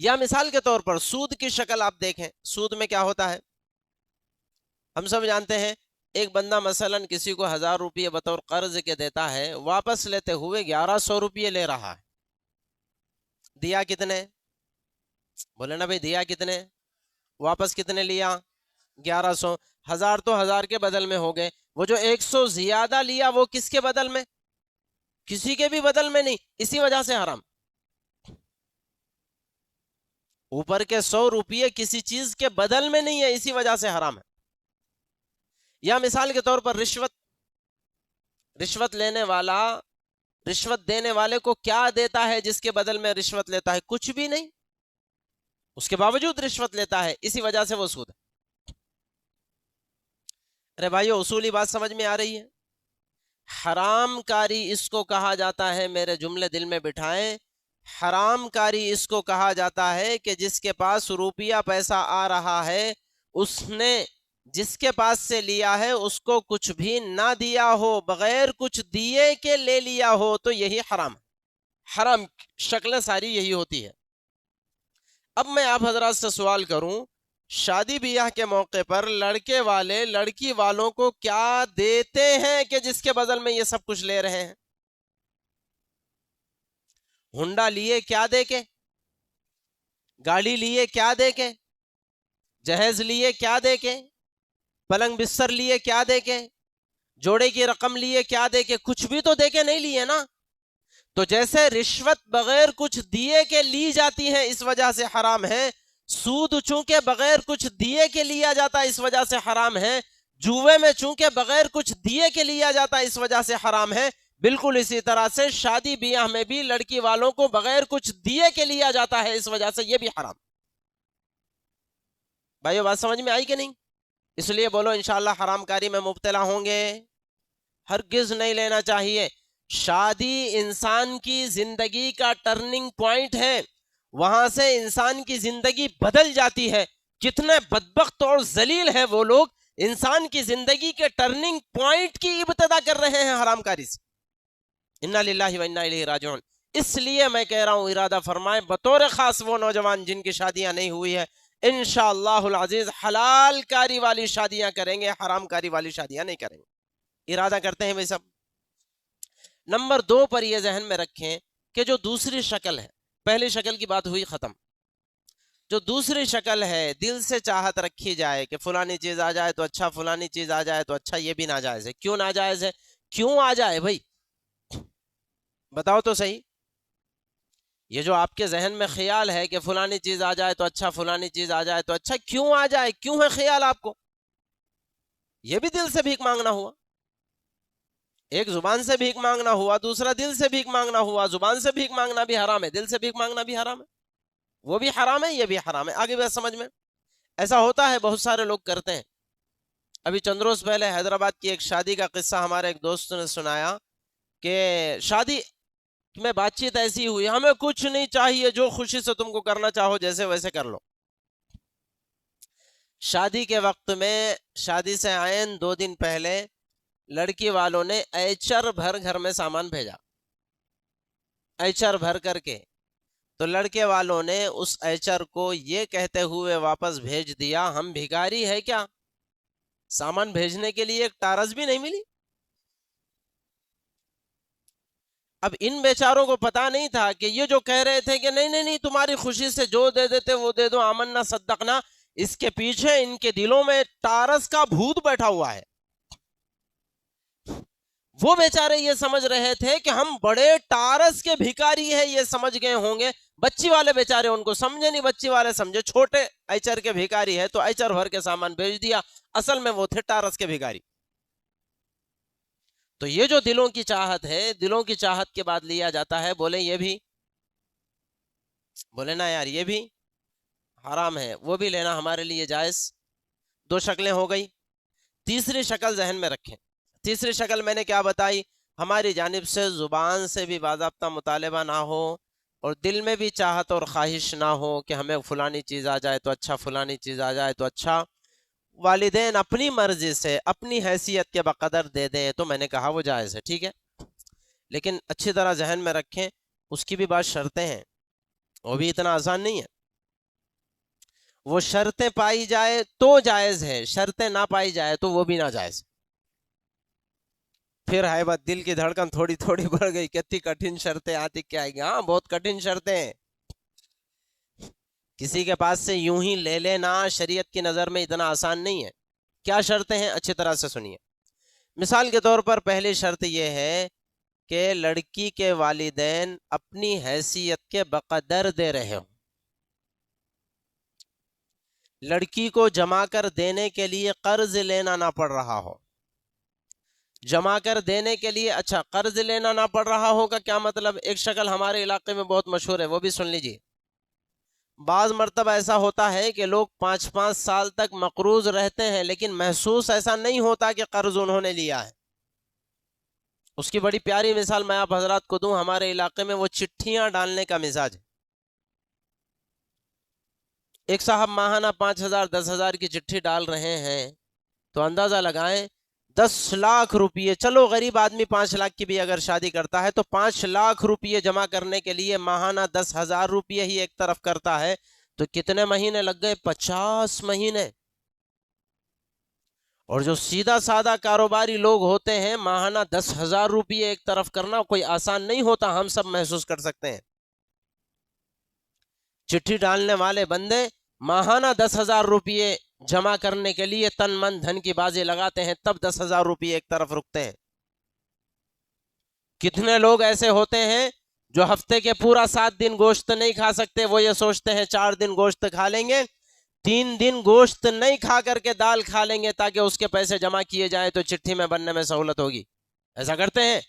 Speaker 1: یا مثال کے طور پر سود کی شکل آپ دیکھیں، سود میں کیا ہوتا ہے؟ ہم سب جانتے ہیں، ایک بندہ مثلا کسی کو 1000 روپیے بطور قرض کے دیتا ہے، واپس لیتے ہوئے 1100 روپیے لے رہا ہے۔ دیا کتنے؟ بولے نا بھئی، دیا کتنے؟ واپس کتنے لیا؟ 1100۔ 1000 تو 1000 کے بدل میں ہو گئے، وہ جو 100 زیادہ لیا وہ کس کے بدل میں؟ کسی کے بھی بدل میں نہیں، اسی وجہ سے حرام۔ اوپر کے 100 روپیے کسی چیز کے بدل میں نہیں ہے، اسی وجہ سے حرام ہے۔ یا مثال کے طور پر رشوت، رشوت لینے والا رشوت دینے والے کو کیا دیتا ہے جس کے بدل میں رشوت لیتا ہے؟ کچھ بھی نہیں، اس کے باوجود رشوت لیتا ہے، اسی وجہ سے وہ سود ہے۔ ارے بھائیو، اصولی بات سمجھ میں آ رہی ہے؟ حرام کاری اس کو کہا جاتا ہے، میرے جملے دل میں بٹھائیں، حرام کاری اس کو کہا جاتا ہے کہ جس کے پاس روپیہ پیسہ آ رہا ہے، اس نے جس کے پاس سے لیا ہے اس کو کچھ بھی نہ دیا ہو، بغیر کچھ دیے کے لے لیا ہو، تو یہی حرام ہے۔ حرام شکلیں ساری یہی ہوتی ہے۔ اب میں آپ حضرات سے سوال کروں، شادی بیاہ کے موقع پر لڑکے والے لڑکی والوں کو کیا دیتے ہیں کہ جس کے بدل میں یہ سب کچھ لے رہے ہیں؟ ہنڈا لیے کیا دے کے؟ گاڑی لیے کیا دے کے؟ جہیز لیے کیا دے کے؟ پلنگ بستر لیے کیا دے کے؟ جوڑے کی رقم لیے کیا دے کے؟ کچھ بھی تو دے کے نہیں لیے نا۔ تو جیسے رشوت بغیر کچھ دیے کے لی جاتی ہے، اس وجہ سے حرام ہے، سود چونکہ بغیر کچھ دیے کے لیا جاتا ہے، اس وجہ سے حرام ہے، جوے میں چونکہ بغیر کچھ دیے کے لیا جاتا ہے، اس وجہ سے حرام ہے، بالکل اسی طرح سے شادی بیاہ میں بھی لڑکی والوں کو بغیر کچھ دیے کے لیا جاتا ہے، اس وجہ سے یہ بھی حرام۔ بھائیو، بات سمجھ میں آئی کہ نہیں؟ اس لیے بولو انشاءاللہ حرام کاری میں مبتلا ہوں گے؟ ہرگز نہیں لینا چاہیے۔ شادی انسان کی زندگی کا ٹرننگ پوائنٹ ہے، وہاں سے انسان کی زندگی بدل جاتی ہے۔ کتنے بدبخت اور ذلیل ہیں وہ لوگ، انسان کی زندگی کے ٹرننگ پوائنٹ کی ابتدا کر رہے ہیں حرام کاری سے۔ انا للہ و انا الیہ راجعون۔ اس لیے میں کہہ رہا ہوں، ارادہ فرمائیں بطور خاص وہ نوجوان جن کی شادیاں نہیں ہوئی ہے، انشاءاللہ العزیز حلال کاری والی شادیاں کریں گے، حرام کاری والی شادیاں نہیں کریں گے۔ ارادہ کرتے ہیں بھائی سب؟ نمبر 2 پر یہ ذہن میں رکھیں کہ جو دوسری شکل ہے، پہلی شکل کی بات ہوئی ختم، جو دوسری شکل ہے دل سے چاہت رکھی جائے کہ فلانی چیز آ جائے تو اچھا، فلانی چیز آ جائے تو اچھا، یہ بھی ناجائز ہے۔ کیوں ناجائز ہے؟ کیوں آ جائے بھائی؟ بتاؤ تو صحیح۔ یہ جو آپ کے ذہن میں خیال ہے کہ فلانی چیز آ جائے تو اچھا، فلانی چیز آ جائے تو اچھا، کیوں آ جائے، کیوں ہے خیال آپ کو؟ یہ بھی دل سے بھیک مانگنا ہوا. ایک زبان سے بھیک مانگنا ہوا، دوسرا دل سے بھیک مانگنا ہوا. زبان سے بھیک مانگنا بھی حرام ہے، دل سے بھیک مانگنا بھی حرام ہے. وہ بھی حرام ہے، یہ بھی حرام ہے. آگے بات سمجھ میں. ایسا ہوتا ہے، بہت سارے لوگ کرتے ہیں. ابھی چند روز پہلے حیدرآباد کی ایک شادی کا قصہ ہمارے ایک دوست نے سنایا کہ شادی میں بات چیت ایسی ہوئی، ہمیں کچھ نہیں چاہیے، جو خوشی سے تم کو کرنا چاہو جیسے ویسے کر لو. شادی کے وقت میں، شادی سے عین 2 دن پہلے لڑکی والوں نے ایچر بھر گھر میں سامان بھیجا، ایچر بھر کر کے. تو لڑکے والوں نے اس ایچر کو یہ کہتے ہوئے واپس بھیج دیا، ہم بھکاری ہے کیا، سامان بھیجنے کے لیے ایک ٹارس بھی نہیں ملی. اب ان بیچاروں کو پتا نہیں تھا کہ یہ جو کہہ رہے تھے کہ نہیں نہیں نہیں تمہاری خوشی سے جو دے دیتے وہ دے دو، آمنا صدقنا، اس کے پیچھے ان کے دلوں میں ٹارس کا بھوت بیٹھا ہوا ہے. وہ بیچارے یہ سمجھ رہے تھے کہ ہم بڑے ٹارس کے بھکاری ہیں، یہ سمجھ گئے ہوں گے. بچی والے بیچارے ان کو سمجھے نہیں، بچی والے سمجھے چھوٹے ایچر کے بھکاری ہے، تو ایچر بھر کے سامان بھیج دیا. اصل میں وہ تھے ٹارس کے بھکاری. تو یہ جو دلوں کی چاہت ہے، دلوں کی چاہت کے بعد لیا جاتا ہے. بولے یہ بھی، بولے نا یار یہ بھی حرام ہے، وہ بھی لینا ہمارے لیے جائز. 2 شکلیں ہو گئی. تیسری شکل ذہن میں رکھیں. تیسری شکل میں نے کیا بتائی؟ ہماری جانب سے زبان سے بھی باضابطہ مطالبہ نہ ہو اور دل میں بھی چاہت اور خواہش نہ ہو کہ ہمیں فلانی چیز آ جائے تو اچھا، فلانی چیز آ جائے تو اچھا. والدین اپنی مرضی سے اپنی حیثیت کے بقدر دے دیں تو میں نے کہا وہ جائز ہے، ٹھیک ہے. لیکن اچھی طرح ذہن میں رکھیں، اس کی بھی بات شرطیں ہیں، وہ بھی اتنا آسان نہیں ہے. وہ شرطیں پائی جائے تو جائز ہے، شرطیں نہ پائی جائے تو وہ بھی ناجائز. پھر ہے بات، دل کی دھڑکن تھوڑی تھوڑی بڑھ گئی، کتنی کٹھن شرطیں آتی کیا آئے گی. ہاں بہت کٹھن شرطیں ہیں. کسی کے پاس سے یوں ہی لے لینا شریعت کی نظر میں اتنا آسان نہیں ہے. کیا شرطیں ہیں اچھی طرح سے سنیے. مثال کے طور پر پہلی شرط یہ ہے کہ لڑکی کے والدین اپنی حیثیت کے بقدر دے رہے ہوں. لڑکی کو جما کر دینے کے لیے قرض لینا نہ پڑ رہا ہو. جما کر دینے کے لیے، اچھا قرض لینا نہ پڑ رہا ہوگا کیا مطلب؟ ایک شکل ہمارے علاقے میں بہت مشہور ہے، وہ بھی سن لیجیے. بعض مرتبہ ایسا ہوتا ہے کہ لوگ 5-5 سال تک مقروض رہتے ہیں لیکن محسوس ایسا نہیں ہوتا کہ قرض انہوں نے لیا ہے. اس کی بڑی پیاری مثال میں آپ حضرات کو دوں. ہمارے علاقے میں وہ چٹھیاں ڈالنے کا مزاج ہے. ایک صاحب ماہانہ 5,000 10,000 کی چٹھی ڈال رہے ہیں تو اندازہ لگائیں 10 لاکھ روپیے. چلو غریب آدمی 5 لاکھ کی بھی اگر شادی کرتا ہے تو 5 لاکھ روپیے جمع کرنے کے لیے ماہانہ 10,000 روپیے ہی ایک طرف کرتا ہے تو کتنے مہینے لگ گئے؟ 50 مہینے. اور جو سیدھا سادہ کاروباری لوگ ہوتے ہیں، ماہانہ 10,000 روپیے ایک طرف کرنا کوئی آسان نہیں ہوتا، ہم سب محسوس کر سکتے ہیں. چٹھی ڈالنے والے بندے ماہانہ 10,000 روپیے جمع کرنے کے لیے تن من دھن کی بازی لگاتے ہیں، تب 10,000 روپیے ایک طرف رکتے ہیں. کتنے لوگ ایسے ہوتے ہیں جو ہفتے کے پورا 7 دن گوشت نہیں کھا سکتے، وہ یہ سوچتے ہیں 4 دن گوشت کھا لیں گے، 3 دن گوشت نہیں کھا کر کے دال کھا لیں گے تاکہ اس کے پیسے جمع کیے جائیں تو چٹھی میں بننے میں سہولت ہوگی. ایسا کرتے ہیں.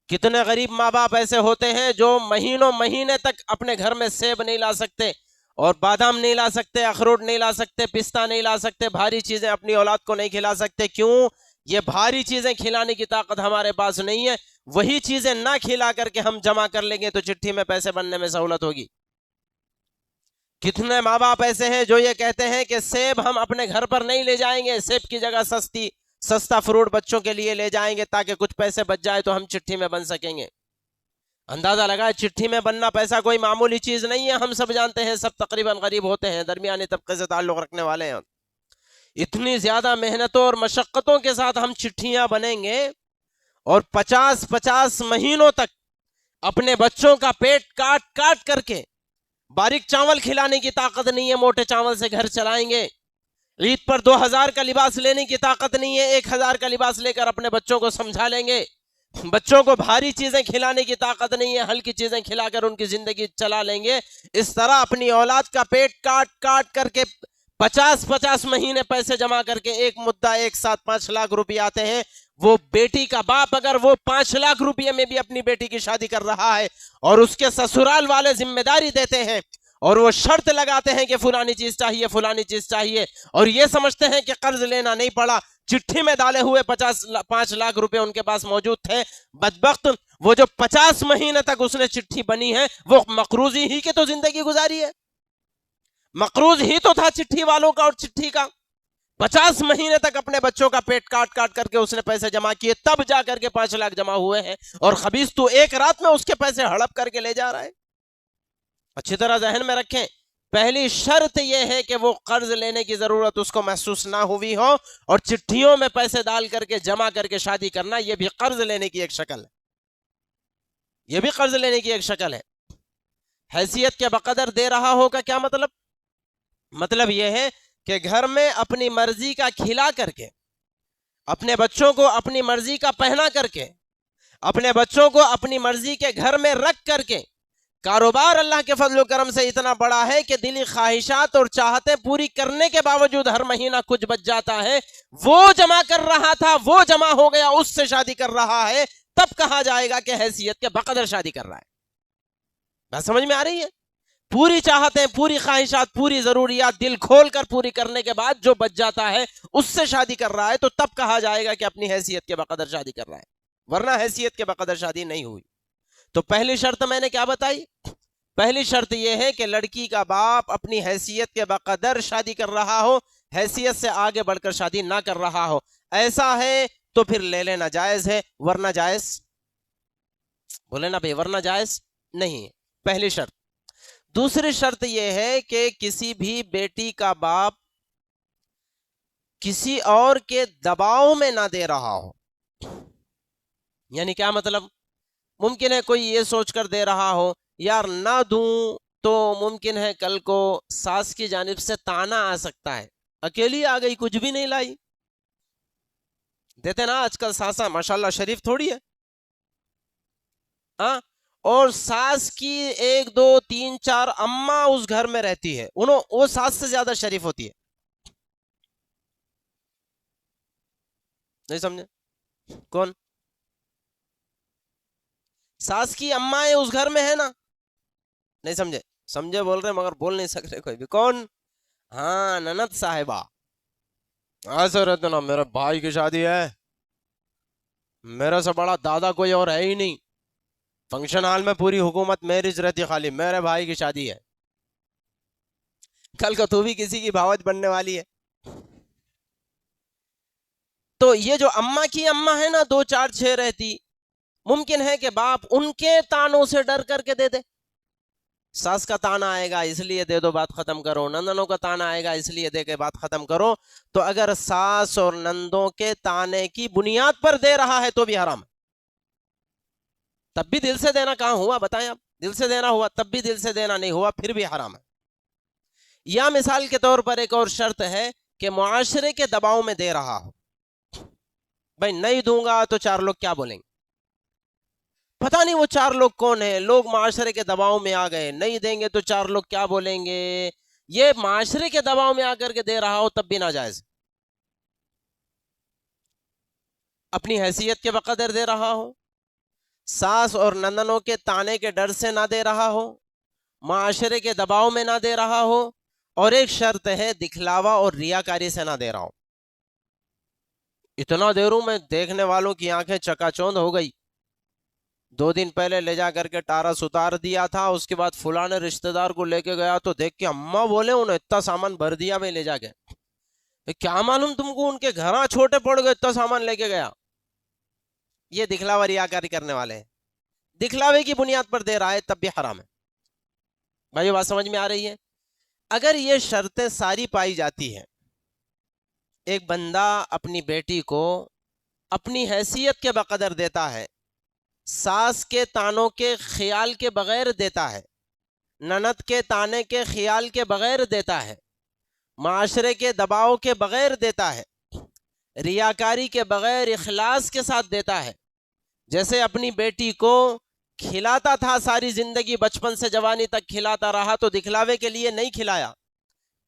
Speaker 1: کتنے غریب ماں باپ ایسے ہوتے ہیں جو مہینوں مہینے تک اپنے گھر میں سیب نہیں لا سکتے اور بادام نہیں لا سکتے، اخروٹ نہیں لا سکتے، پستہ نہیں لا سکتے، بھاری چیزیں اپنی اولاد کو نہیں کھلا سکتے. کیوں؟ یہ بھاری چیزیں کھلانے کی طاقت ہمارے پاس نہیں ہے. وہی چیزیں نہ کھلا کر کے ہم جمع کر لیں گے تو چٹھی میں پیسے بننے میں سہولت ہوگی. کتنے ماں باپ ایسے ہیں جو یہ کہتے ہیں کہ سیب ہم اپنے گھر پر نہیں لے جائیں گے، سیب کی جگہ سستا فروٹ بچوں کے لیے لے جائیں گے تاکہ کچھ پیسے بچ جائے تو ہم چٹھی میں بن سکیں گے. اندازہ لگائے چٹھی میں بننا پیسہ کوئی معمولی چیز نہیں ہے. ہم سب جانتے ہیں، سب تقریباً غریب ہوتے ہیں، درمیانی طبقے سے تعلق رکھنے والے ہیں. اتنی زیادہ محنتوں اور مشقتوں کے ساتھ ہم چٹھیاں بنیں گے اور 50-50 مہینوں تک اپنے بچوں کا پیٹ کاٹ کاٹ کر کے باریک چاول کھلانے کی طاقت نہیں ہے، موٹے چاول سے گھر چلائیں گے. عید پر 2,000 کا لباس لینے کی طاقت نہیں ہے، 1,000 کا لباس لے کر اپنے بچوں کو سمجھا لیں گے. بچوں کو بھاری چیزیں کھلانے کی طاقت نہیں ہے، ہلکی چیزیں کھلا کر ان کی زندگی چلا لیں گے، اس طرح اپنی اولاد کا پیٹ کاٹ کاٹ کر کے 50 مہینے پیسے جمع کر کے ایک مدہ ایک ساتھ 5 لاکھ روپے آتے ہیں۔ وہ بیٹی کا باپ اگر وہ 5 لاکھ روپے میں بھی اپنی بیٹی کی شادی کر رہا ہے اور اس کے سسرال والے ذمہ داری دیتے ہیں اور وہ شرط لگاتے ہیں کہ فلانی چیز چاہیے فلانی چیز چاہیے، اور یہ سمجھتے ہیں کہ قرض لینا نہیں پڑا، چٹھی میں ڈالے ہوئے 5 لاکھ روپے ان کے پاس موجود تھے، بدبخت وہ جو 50 مہینے تک اس نے چٹھی بنی ہے وہ مقروضی ہی کی تو زندگی گزاری ہے، مقروض ہی تو تھا چٹھی والوں کا اور چٹھی کا۔ 50 مہینے تک اپنے بچوں کا پیٹ کاٹ کاٹ کر کے اس نے پیسے جمع کیے، تب جا کر کے 5 لاکھ جمع ہوئے ہیں، اور خبیث تو ایک رات میں اس کے پیسے ہڑپ کر کے لے جا رہا ہے۔ اچھی طرح ذہن میں رکھیں، پہلی شرط یہ ہے کہ وہ قرض لینے کی ضرورت اس کو محسوس نہ ہوئی ہو، اور چٹھیوں میں پیسے ڈال کر کے جمع کر کے شادی کرنا یہ بھی قرض لینے کی ایک شکل ہے، یہ بھی قرض لینے کی ایک شکل ہے۔ حیثیت کے بقدر دے رہا ہو کا کیا مطلب؟ مطلب یہ ہے کہ گھر میں اپنی مرضی کا کھلا کر کے، اپنے بچوں کو اپنی مرضی کا پہنا کر کے، اپنے بچوں کو اپنی مرضی کے گھر میں رکھ کر کے، کاروبار اللہ کے فضل و کرم سے اتنا بڑا ہے کہ دلی خواہشات اور چاہتیں پوری کرنے کے باوجود ہر مہینہ کچھ بچ جاتا ہے، وہ جمع کر رہا تھا، وہ جمع ہو گیا، اس سے شادی کر رہا ہے، تب کہا جائے گا کہ حیثیت کے بقدر شادی کر رہا ہے۔ بات سمجھ میں آ رہی ہے؟ پوری چاہتیں، پوری خواہشات، پوری ضروریات دل کھول کر پوری کرنے کے بعد جو بچ جاتا ہے اس سے شادی کر رہا ہے، تو تب کہا جائے گا کہ اپنی حیثیت کے بقدر شادی کر رہا ہے، ورنہ حیثیت کے بقدر شادی نہیں ہوئی۔ تو پہلی شرط میں نے کیا بتائی؟ پہلی شرط یہ ہے کہ لڑکی کا باپ اپنی حیثیت کے بقدر شادی کر رہا ہو، حیثیت سے آگے بڑھ کر شادی نہ کر رہا ہو۔ ایسا ہے تو پھر لے لینا جائز ہے، ورنہ جائز، بولے نا بھائی، ورنہ جائز نہیں ہے، پہلی شرط۔ دوسری شرط یہ ہے کہ کسی بھی بیٹی کا باپ کسی اور کے دباؤ میں نہ دے رہا ہو۔ یعنی کیا مطلب؟ ممکن ہے کوئی یہ سوچ کر دے رہا ہو یار نہ دوں تو ممکن ہے کل کو ساس کی جانب سے طعنہ آ سکتا ہے، اکیلی آ گئی کچھ بھی نہیں لائی، دیتے نا آج کل ساسا ماشاءاللہ شریف تھوڑی ہے، ہاں، اور ساس کی 1 2 3 4 اماں اس گھر میں رہتی ہے، وہ ساس سے زیادہ شریف ہوتی ہے، نہیں سمجھے؟ کون؟ ساس کی اماں اس گھر میں ہے نا، نہیں سمجھے؟ سمجھے بول رہے مگر بول نہیں سک رہے کوئی بھی۔ کون؟ ہاں، نند صاحبہ، ایسے رہتے نا، میرے بھائی کی شادی ہے، میرے سے بڑا دادا کوئی اور ہے ہی نہیں، فنکشن ہال میں پوری حکومت میرج رہتی، خالی میرے بھائی کی شادی ہے، کل کو تو بھی کسی کی بھاوج بننے والی ہے۔ تو یہ جو اماں کی اماں ہے نا 2 4 6 رہتی، ممکن ہے کہ باپ ان کے تانوں سے ڈر کر کے دے دے، ساس کا تانا آئے گا اس لیے دے دو بات ختم کرو، نندنوں کا تانا آئے گا اس لیے دے کے بات ختم کرو، تو اگر ساس اور نندوں کے تانے کی بنیاد پر دے رہا ہے تو بھی حرام ہے، تب بھی دل سے دینا کہاں ہوا بتائیں آپ؟ دل سے دینا ہوا تب بھی، دل سے دینا نہیں ہوا پھر بھی حرام ہے۔ یا مثال کے طور پر ایک اور شرط ہے کہ معاشرے کے دباؤ میں دے رہا ہو، بھائی نہیں دوں گا تو 4 لوگ کیا بولیں گے، پتہ نہیں وہ 4 لوگ کون ہیں، لوگ معاشرے کے دباؤ میں آ گئے، نہیں دیں گے تو 4 لوگ کیا بولیں گے، یہ معاشرے کے دباؤ میں آ کر کے دے رہا ہو تب بھی ناجائز، اپنی حیثیت کے بقدر دے رہا ہو، ساس اور نندنوں کے تانے کے ڈر سے نہ دے رہا ہو، معاشرے کے دباؤ میں نہ دے رہا ہو، اور ایک شرط ہے دکھلاوا اور ریاکاری سے نہ دے رہا ہو۔ اتنا دے رہوں میں دیکھنے والوں کی آنکھیں چکا چوند ہو گئی، 2 دن پہلے لے جا کر کے ٹارس اتار دیا تھا، اس کے بعد فلاں رشتہ دار کو لے کے گیا تو دیکھ کے اماں بولے انہیں اتنا سامان بھر دیا میں لے جا کے، کیا معلوم تم کو ان کے گھراں چھوٹے پڑ گئے اتنا سامان لے کے گیا۔ یہ دکھلاوا ریاکاری کرنے والے ہیں، دکھلاوے کی بنیاد پر دے رہا ہے تب بھی حرام ہے۔ بھائی بات سمجھ میں آ رہی ہے؟ اگر یہ شرطیں ساری پائی جاتی ہیں، ایک بندہ اپنی بیٹی کو اپنی حیثیت کے بقدر دیتا ہے، ساس کے تانوں کے خیال کے بغیر دیتا ہے، نند کے تانے کے خیال کے بغیر دیتا ہے، معاشرے کے دباؤ کے بغیر دیتا ہے، ریاکاری کے بغیر اخلاص کے ساتھ دیتا ہے، جیسے اپنی بیٹی کو کھلاتا تھا ساری زندگی، بچپن سے جوانی تک کھلاتا رہا، تو دکھلاوے کے لیے نہیں کھلایا،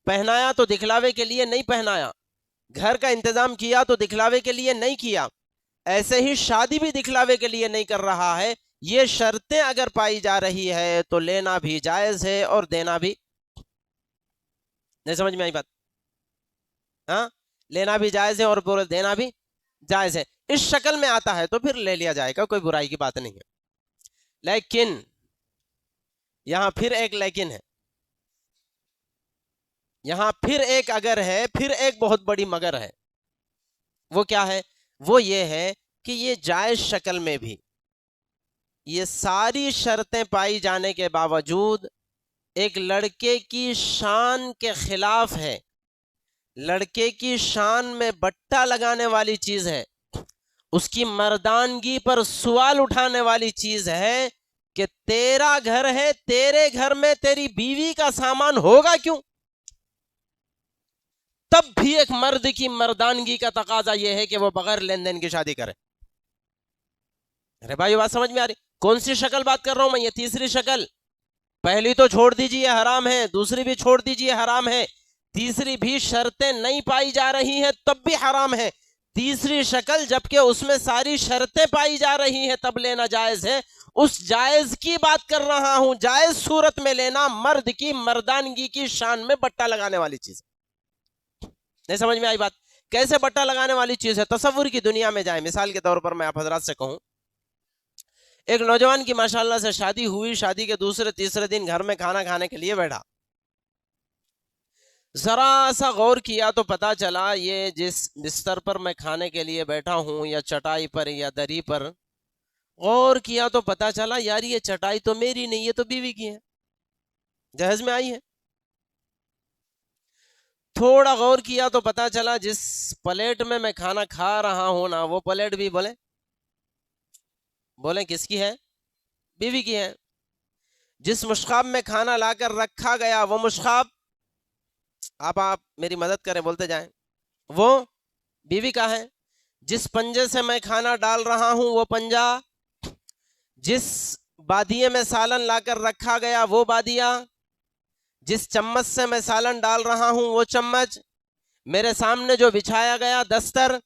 Speaker 1: پہنایا تو دکھلاوے کے لیے نہیں پہنایا، گھر کا انتظام کیا تو دکھلاوے کے لیے نہیں کیا، ایسے ہی شادی بھی دکھلاوے کے لیے نہیں کر رہا ہے۔ یہ شرطیں اگر پائی جا رہی ہے تو لینا بھی جائز ہے اور دینا بھی، نہیں سمجھ میں آئی بات؟ ہاں، لینا بھی جائز ہے اور دینا بھی جائز ہے۔ اس شکل میں آتا ہے تو پھر لے لیا جائے گا، کوئی برائی کی بات نہیں ہے۔ لیکن یہاں پھر ایک لیکن ہے، یہاں پھر ایک اگر ہے، پھر ایک بہت بڑی مگر ہے۔ وہ کیا ہے؟ وہ یہ ہے کہ یہ جائز شکل میں بھی یہ ساری شرطیں پائی جانے کے باوجود ایک لڑکے کی شان کے خلاف ہے، لڑکے کی شان میں بٹا لگانے والی چیز ہے، اس کی مردانگی پر سوال اٹھانے والی چیز ہے کہ تیرا گھر ہے، تیرے گھر میں تیری بیوی کا سامان ہوگا کیوں؟ تب بھی ایک مرد کی مردانگی کا تقاضا یہ ہے کہ وہ بغیر لین دین کی شادی کرے۔ ارے بھائی بات سمجھ میں آ رہی؟ کون سی شکل بات کر رہا ہوں میں؟ یہ تیسری شکل۔ پہلی تو چھوڑ دیجئے حرام ہے، دوسری بھی چھوڑ دیجئے حرام ہے، تیسری بھی شرطیں نہیں پائی جا رہی ہیں تب بھی حرام ہے۔ تیسری شکل جبکہ اس میں ساری شرطیں پائی جا رہی ہیں تب لینا جائز ہے، اس جائز کی بات کر رہا ہوں۔ جائز صورت میں لینا مرد کی مردانگی کی شان میں بٹا لگانے والی چیز۔ نہیں سمجھ میں آئی بات؟ کیسے بٹا لگانے والی چیز ہے؟ تصور کی دنیا میں جائیں۔ مثال کے طور پر میں آپ حضرات سے کہوں، ایک نوجوان کی ماشاءاللہ سے شادی ہوئی، شادی کے دوسرے تیسرے دن گھر میں کھانا کھانے کے لیے بیٹھا، ذرا سا غور کیا تو پتا چلا یہ جس بستر پر میں کھانے کے لیے بیٹھا ہوں یا چٹائی پر یا دری پر، غور کیا تو پتا چلا یار یہ چٹائی تو میری نہیں، یہ تو بیوی کی ہے، جہیز میں آئی ہے۔ تھوڑا غور کیا تو پتا چلا جس پلیٹ میں میں کھانا کھا رہا ہوں نا، وہ پلیٹ بھی بولیں کس کی ہے؟ بیوی کی ہے۔ جس مشخاب میں کھانا لا کر رکھا گیا وہ مشخاب، آپ میری مدد کریں بولتے جائیں، وہ بیوی کا ہے۔ جس پنجے سے میں کھانا ڈال رہا ہوں وہ پنجا، جس بادیے میں سالن لا کر رکھا گیا وہ بادیا، جس چمچ سے میں سالن ڈال رہا ہوں وہ چمچ، میرے سامنے جو بچھایا گیا دستر،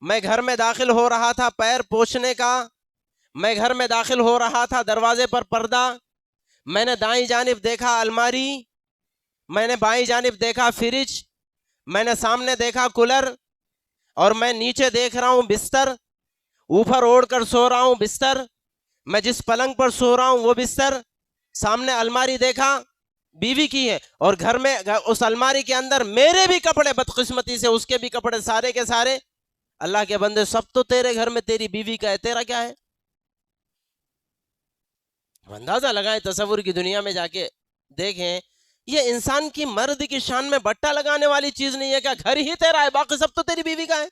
Speaker 1: میں گھر میں داخل ہو رہا تھا پیر پوچھنے کا، میں گھر میں داخل ہو رہا تھا دروازے پر پردہ، میں نے دائیں جانب دیکھا الماری، میں نے بائیں جانب دیکھا فریج، میں نے سامنے دیکھا کولر، اور میں نیچے دیکھ رہا ہوں بستر، اوپر اوڑھ کر سو رہا ہوں بستر، میں جس پلنگ پر سو رہا ہوں وہ بستر، سامنے الماری دیکھا بیوی کی ہے، اور گھر میں اس الماری کے اندر میرے بھی کپڑے، بدقسمتی سے اس کے بھی کپڑے سارے کے سارے، اللہ کے بندے سب تو تیرے گھر میں تیری بیوی کا ہے، تیرا کیا ہے؟ اندازہ لگائیں، تصور کی دنیا میں جا کے دیکھیں، یہ انسان کی مرد کی شان میں بٹا لگانے والی چیز نہیں ہے، کیا گھر ہی تیرا ہے باقی سب تو تیری بیوی کا ہے؟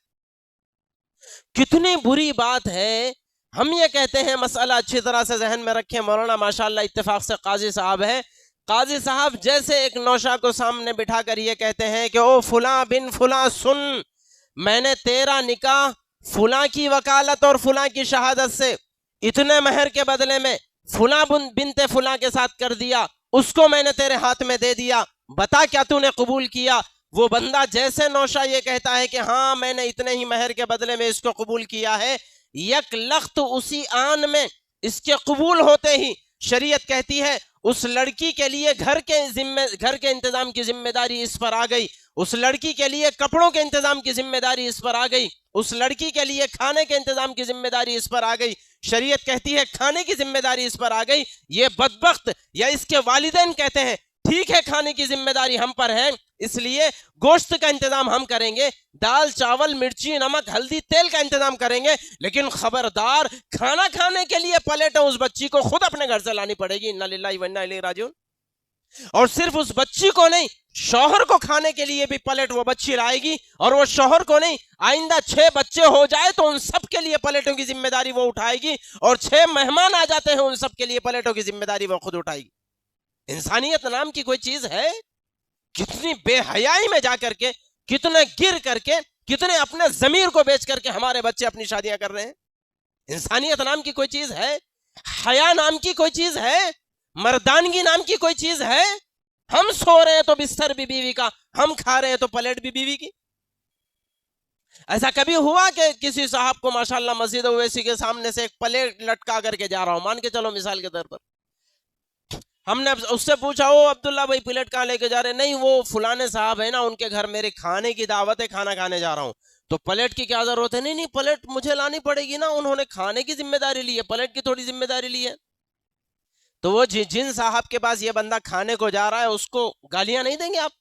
Speaker 1: کتنی بری بات ہے۔ ہم یہ کہتے ہیں، مسئلہ اچھی طرح سے ذہن میں رکھیں، مولانا ماشاءاللہ اتفاق سے قاضی صاحب ہے، قاضی صاحب جیسے ایک نوشہ کو سامنے بٹھا کر یہ کہتے ہیں کہ او فلاں بن فلاں سن، میں نے تیرا نکاح فلاں کی وکالت اور فلاں کی شہادت سے اتنے مہر کے بدلے میں فلاں بنت فلاں کے ساتھ کر دیا، اس کو میں نے تیرے ہاتھ میں دے دیا، بتا کیا تو نے قبول کیا؟ وہ بندہ جیسے نوشہ یہ کہتا ہے کہ ہاں میں نے اتنے ہی مہر کے بدلے میں اس کو قبول کیا ہے، یک لخت اسی آن میں اس کے قبول ہوتے ہی شریعت کہتی ہے اس لڑکی کے لیے گھر کے انتظام کی ذمہ داری اس پر آ گئی، اس لڑکی کے لیے کپڑوں کے انتظام کی ذمہ داری اس پر آ گئی، اس لڑکی کے لیے کھانے کے انتظام کی ذمہ داری اس پر آ گئی۔ شریعت کہتی ہے کھانے کی ذمہ داری اس پر آ گئی، یہ بدبخت یا اس کے والدین کہتے ہیں ٹھیک ہے کھانے کی ذمہ داری ہم پر ہے، اس لیے گوشت کا انتظام ہم کریں گے، دال چاول مرچی نمک ہلدی تیل کا انتظام کریں گے، لیکن خبردار کھانا کھانے کے لیے پلیٹیں اس بچی کو خود اپنے گھر سے لانی پڑے گی، انا للہ و انا الیہ راجعون۔ اور صرف اس بچی کو نہیں، شوہر کو کھانے کے لیے بھی پلیٹ وہ بچی لائے گی، اور وہ شوہر کو نہیں، آئندہ 6 بچے ہو جائے تو ان سب کے لیے پلیٹوں کی ذمہ داری وہ اٹھائے گی، اور 6 مہمان آ جاتے ہیں ان سب کے لیے پلیٹوں کی ذمہ داری وہ خود اٹھائے گی۔ انسانیت نام کی کوئی چیز ہے؟ کتنی بے حیائی میں جا کر کے، کتنے گر کر کے، کتنے اپنے ضمیر کو بیچ کر کے ہمارے بچے اپنی شادیاں کر رہے ہیں۔ انسانیت نام کی کوئی چیز ہے؟ حیا نام کی کوئی چیز ہے؟ مردانگی نام کی کوئی چیز ہے؟ ہم سو رہے ہیں تو بستر بھی بیوی کا، ہم کھا رہے ہیں تو پلیٹ بھی بیوی کی۔ ایسا کبھی ہوا کہ کسی صاحب کو ماشاءاللہ مسجد اویسی کے سامنے سے ایک پلیٹ لٹکا کر کے جا رہا ہوں، مان کے چلو مثال کے طور پر، ہم نے اس سے پوچھا وہ عبداللہ بھائی پلیٹ کہاں لے کے جا رہے ہیں؟ نہیں وہ فلانے صاحب ہے نا، ان کے گھر میرے کھانے کی دعوت ہے، کھانا کھانے جا رہا ہوں، تو پلیٹ کی کیا ضرورت ہے؟ نہیں نہیں پلیٹ مجھے لانی پڑے گی نا، انہوں نے کھانے کی ذمہ داری لی ہے، پلیٹ کی تھوڑی ذمہ داری لی ہے۔ تو وہ جن صاحب کے پاس یہ بندہ کھانے کو جا رہا ہے اس کو گالیاں نہیں دیں گے آپ؟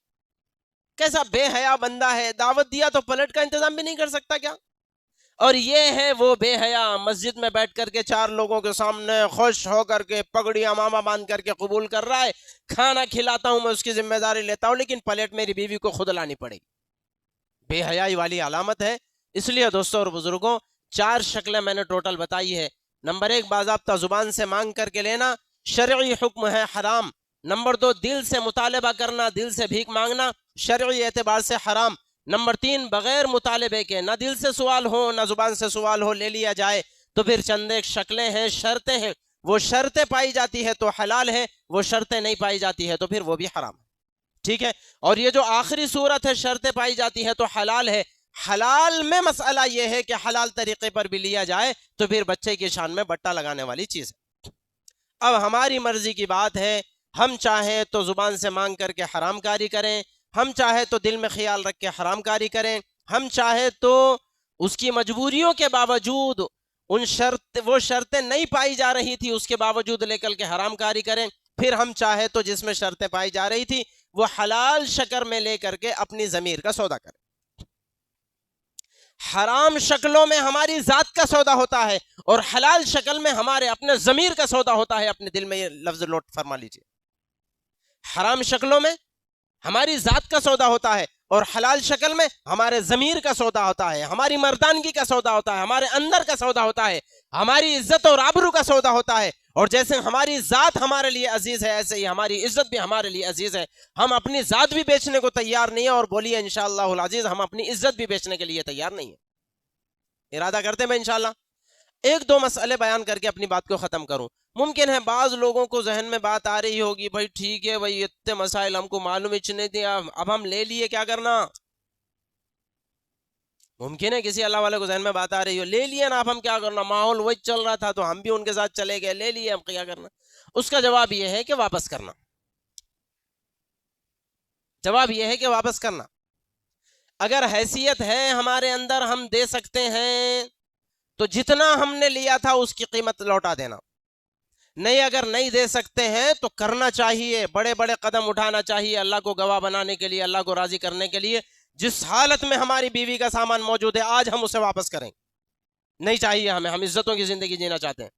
Speaker 1: کیسا بے حیا بندہ ہے، دعوت دیا تو پلیٹ کا انتظام بھی نہیں کر سکتا کیا؟ اور یہ ہے وہ بے حیا، مسجد میں بیٹھ کر کے 4 لوگوں کے سامنے خوش ہو کر کے پگڑی امامہ باندھ کر کے قبول کر رہا ہے، کھانا کھلاتا ہوں میں اس کی ذمہ داری لیتا ہوں، لیکن پلیٹ میری بیوی کو خود لانی پڑے گی۔ بے حیائی والی علامت ہے۔ اس لیے دوستوں اور بزرگوں 4 شکلیں میں نے ٹوٹل بتائی ہے۔ نمبر 1 باضابطہ زبان سے مانگ کر کے لینا، شرعی حکم ہے حرام۔ نمبر 2 دل سے مطالبہ کرنا، دل سے بھیک مانگنا، شرعی اعتبار سے حرام۔ نمبر 3 بغیر مطالبے کے، نہ دل سے سوال ہو نہ زبان سے سوال ہو، لے لیا جائے تو پھر چند ایک شکلیں ہیں، شرطیں ہیں، وہ شرطیں پائی جاتی ہے تو حلال ہے، وہ شرطیں نہیں پائی جاتی ہے تو پھر وہ بھی حرام ہے، ٹھیک ہے۔ اور یہ جو آخری صورت ہے شرطیں پائی جاتی ہے تو حلال ہے، حلال میں مسئلہ یہ ہے کہ حلال طریقے پر بھی لیا جائے تو پھر بچے کی شان میں بٹا لگانے والی چیز ہے۔ اب ہماری مرضی کی بات ہے، ہم چاہیں تو زبان سے مانگ کر کے حرام کاری کریں، ہم چاہے تو دل میں خیال رکھ کے حرام کاری کریں، ہم چاہے تو اس کی مجبوریوں کے باوجود وہ شرطیں نہیں پائی جا رہی تھی اس کے باوجود لے کر کے حرام کاری کریں، پھر ہم چاہے تو جس میں شرطیں پائی جا رہی تھی وہ حلال شکر میں لے کر کے اپنی ضمیر کا سودا کریں۔ حرام شکلوں میں ہماری ذات کا سودا ہوتا ہے اور حلال شکل میں ہمارے اپنے ضمیر کا سودا ہوتا ہے۔ اپنے دل میں یہ لفظ لوٹ فرما لیجئے، حرام شکلوں میں ہماری ذات کا سودا ہوتا ہے اور حلال شکل میں ہمارے ضمیر کا سودا ہوتا ہے، ہماری مردانگی کا سودا ہوتا ہے، ہمارے اندر کا سودا ہوتا ہے، ہماری عزت اور آبرو کا سودا ہوتا ہے۔ اور جیسے ہماری ذات ہمارے لیے عزیز ہے ایسے ہی ہماری عزت بھی ہمارے لیے عزیز ہے۔ ہم اپنی ذات بھی بیچنے کو تیار نہیں ہے، اور بولیے انشاءاللہ العزیز ہم اپنی عزت بھی بیچنے کے لیے تیار نہیں ہے۔ ارادہ کرتے ہیں میں انشاءاللہ 1-2 مسئلے بیان کر کے اپنی بات کو ختم کروں۔ ممکن ہے بعض لوگوں کو ذہن میں بات آ رہی ہوگی، بھائی ٹھیک ہے بھائی اتنے مسائل ہم کو معلوم ہی نہیں تھے، اب ہم لے لیے کیا کرنا؟ ممکن ہے کسی اللہ والے کو ذہن میں بات آ رہی ہو، لے لیے نا اب ہم کیا کرنا، ماحول وہی چل رہا تھا تو ہم بھی ان کے ساتھ چلے گئے، لے لیے اب کیا کرنا؟ اس کا جواب یہ ہے کہ واپس کرنا، جواب یہ ہے کہ واپس کرنا۔ اگر حیثیت ہے ہمارے اندر ہم دے سکتے ہیں تو جتنا ہم نے لیا تھا اس کی قیمت لوٹا دینا، نہیں اگر نہیں دے سکتے ہیں تو کرنا چاہیے، بڑے بڑے قدم اٹھانا چاہیے اللہ کو گواہ بنانے کے لیے، اللہ کو راضی کرنے کے لیے۔ جس حالت میں ہماری بیوی کا سامان موجود ہے آج ہم اسے واپس کریں، نہیں چاہیے ہمیں، ہم عزتوں کی زندگی جینا چاہتے ہیں،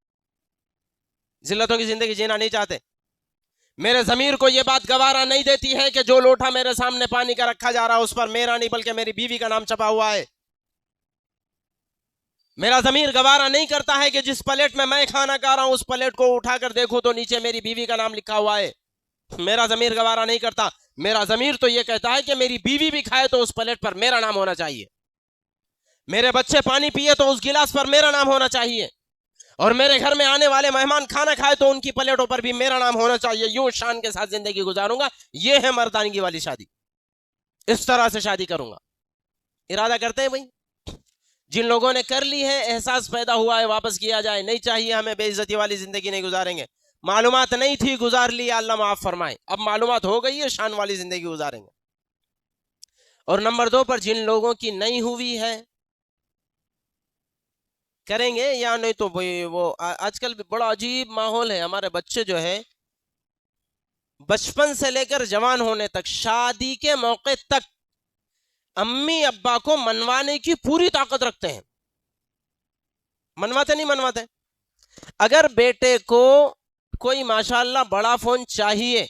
Speaker 1: ذلتوں کی زندگی جینا نہیں چاہتے۔ میرے ضمیر کو یہ بات گوارا نہیں دیتی ہے کہ جو لوٹا میرے سامنے پانی کا رکھا جا رہا ہے اس پر میرا نہیں بلکہ میری بیوی کا نام چھپا ہوا ہے۔ میرا ضمیر گوارا نہیں کرتا ہے کہ جس پلیٹ میں کھانا کھا رہا ہوں اس پلیٹ کو اٹھا کر دیکھوں تو نیچے میری بیوی کا نام لکھا ہوا ہے، میرا ضمیر گوارا نہیں کرتا۔ میرا ضمیر تو یہ کہتا ہے کہ میری بیوی بھی کھائے تو اس پلیٹ پر میرا نام ہونا چاہیے، میرے بچے پانی پیے تو اس گلاس پر میرا نام ہونا چاہیے، اور میرے گھر میں آنے والے مہمان کھانا کھائے تو ان کی پلیٹوں پر بھی میرا نام ہونا چاہیے۔ یوں شان کے ساتھ زندگی گزاروں گا، یہ ہے مردانگی والی شادی، اس طرح سے شادی کروں گا۔ ارادہ کرتے ہیں بھائی؟ جن لوگوں نے کر لی ہے احساس پیدا ہوا ہے واپس کیا جائے، نہیں چاہیے ہمیں، بے عزتی والی زندگی نہیں گزاریں گے۔ معلومات نہیں تھی گزار لیا، اللہ معاف فرمائے، اب معلومات ہو گئی ہے شان والی زندگی گزاریں گے۔ اور نمبر 2 پر جن لوگوں کی نہیں ہوئی ہے کریں گے یا نہیں تو وہ آج کل بڑا عجیب ماحول ہے، ہمارے بچے جو ہے بچپن سے لے کر جوان ہونے تک، شادی کے موقع تک امی ابا کو منوانے کی پوری طاقت رکھتے ہیں، منواتے نہیں منواتے۔ اگر بیٹے کو کوئی ماشاءاللہ بڑا فون چاہیے،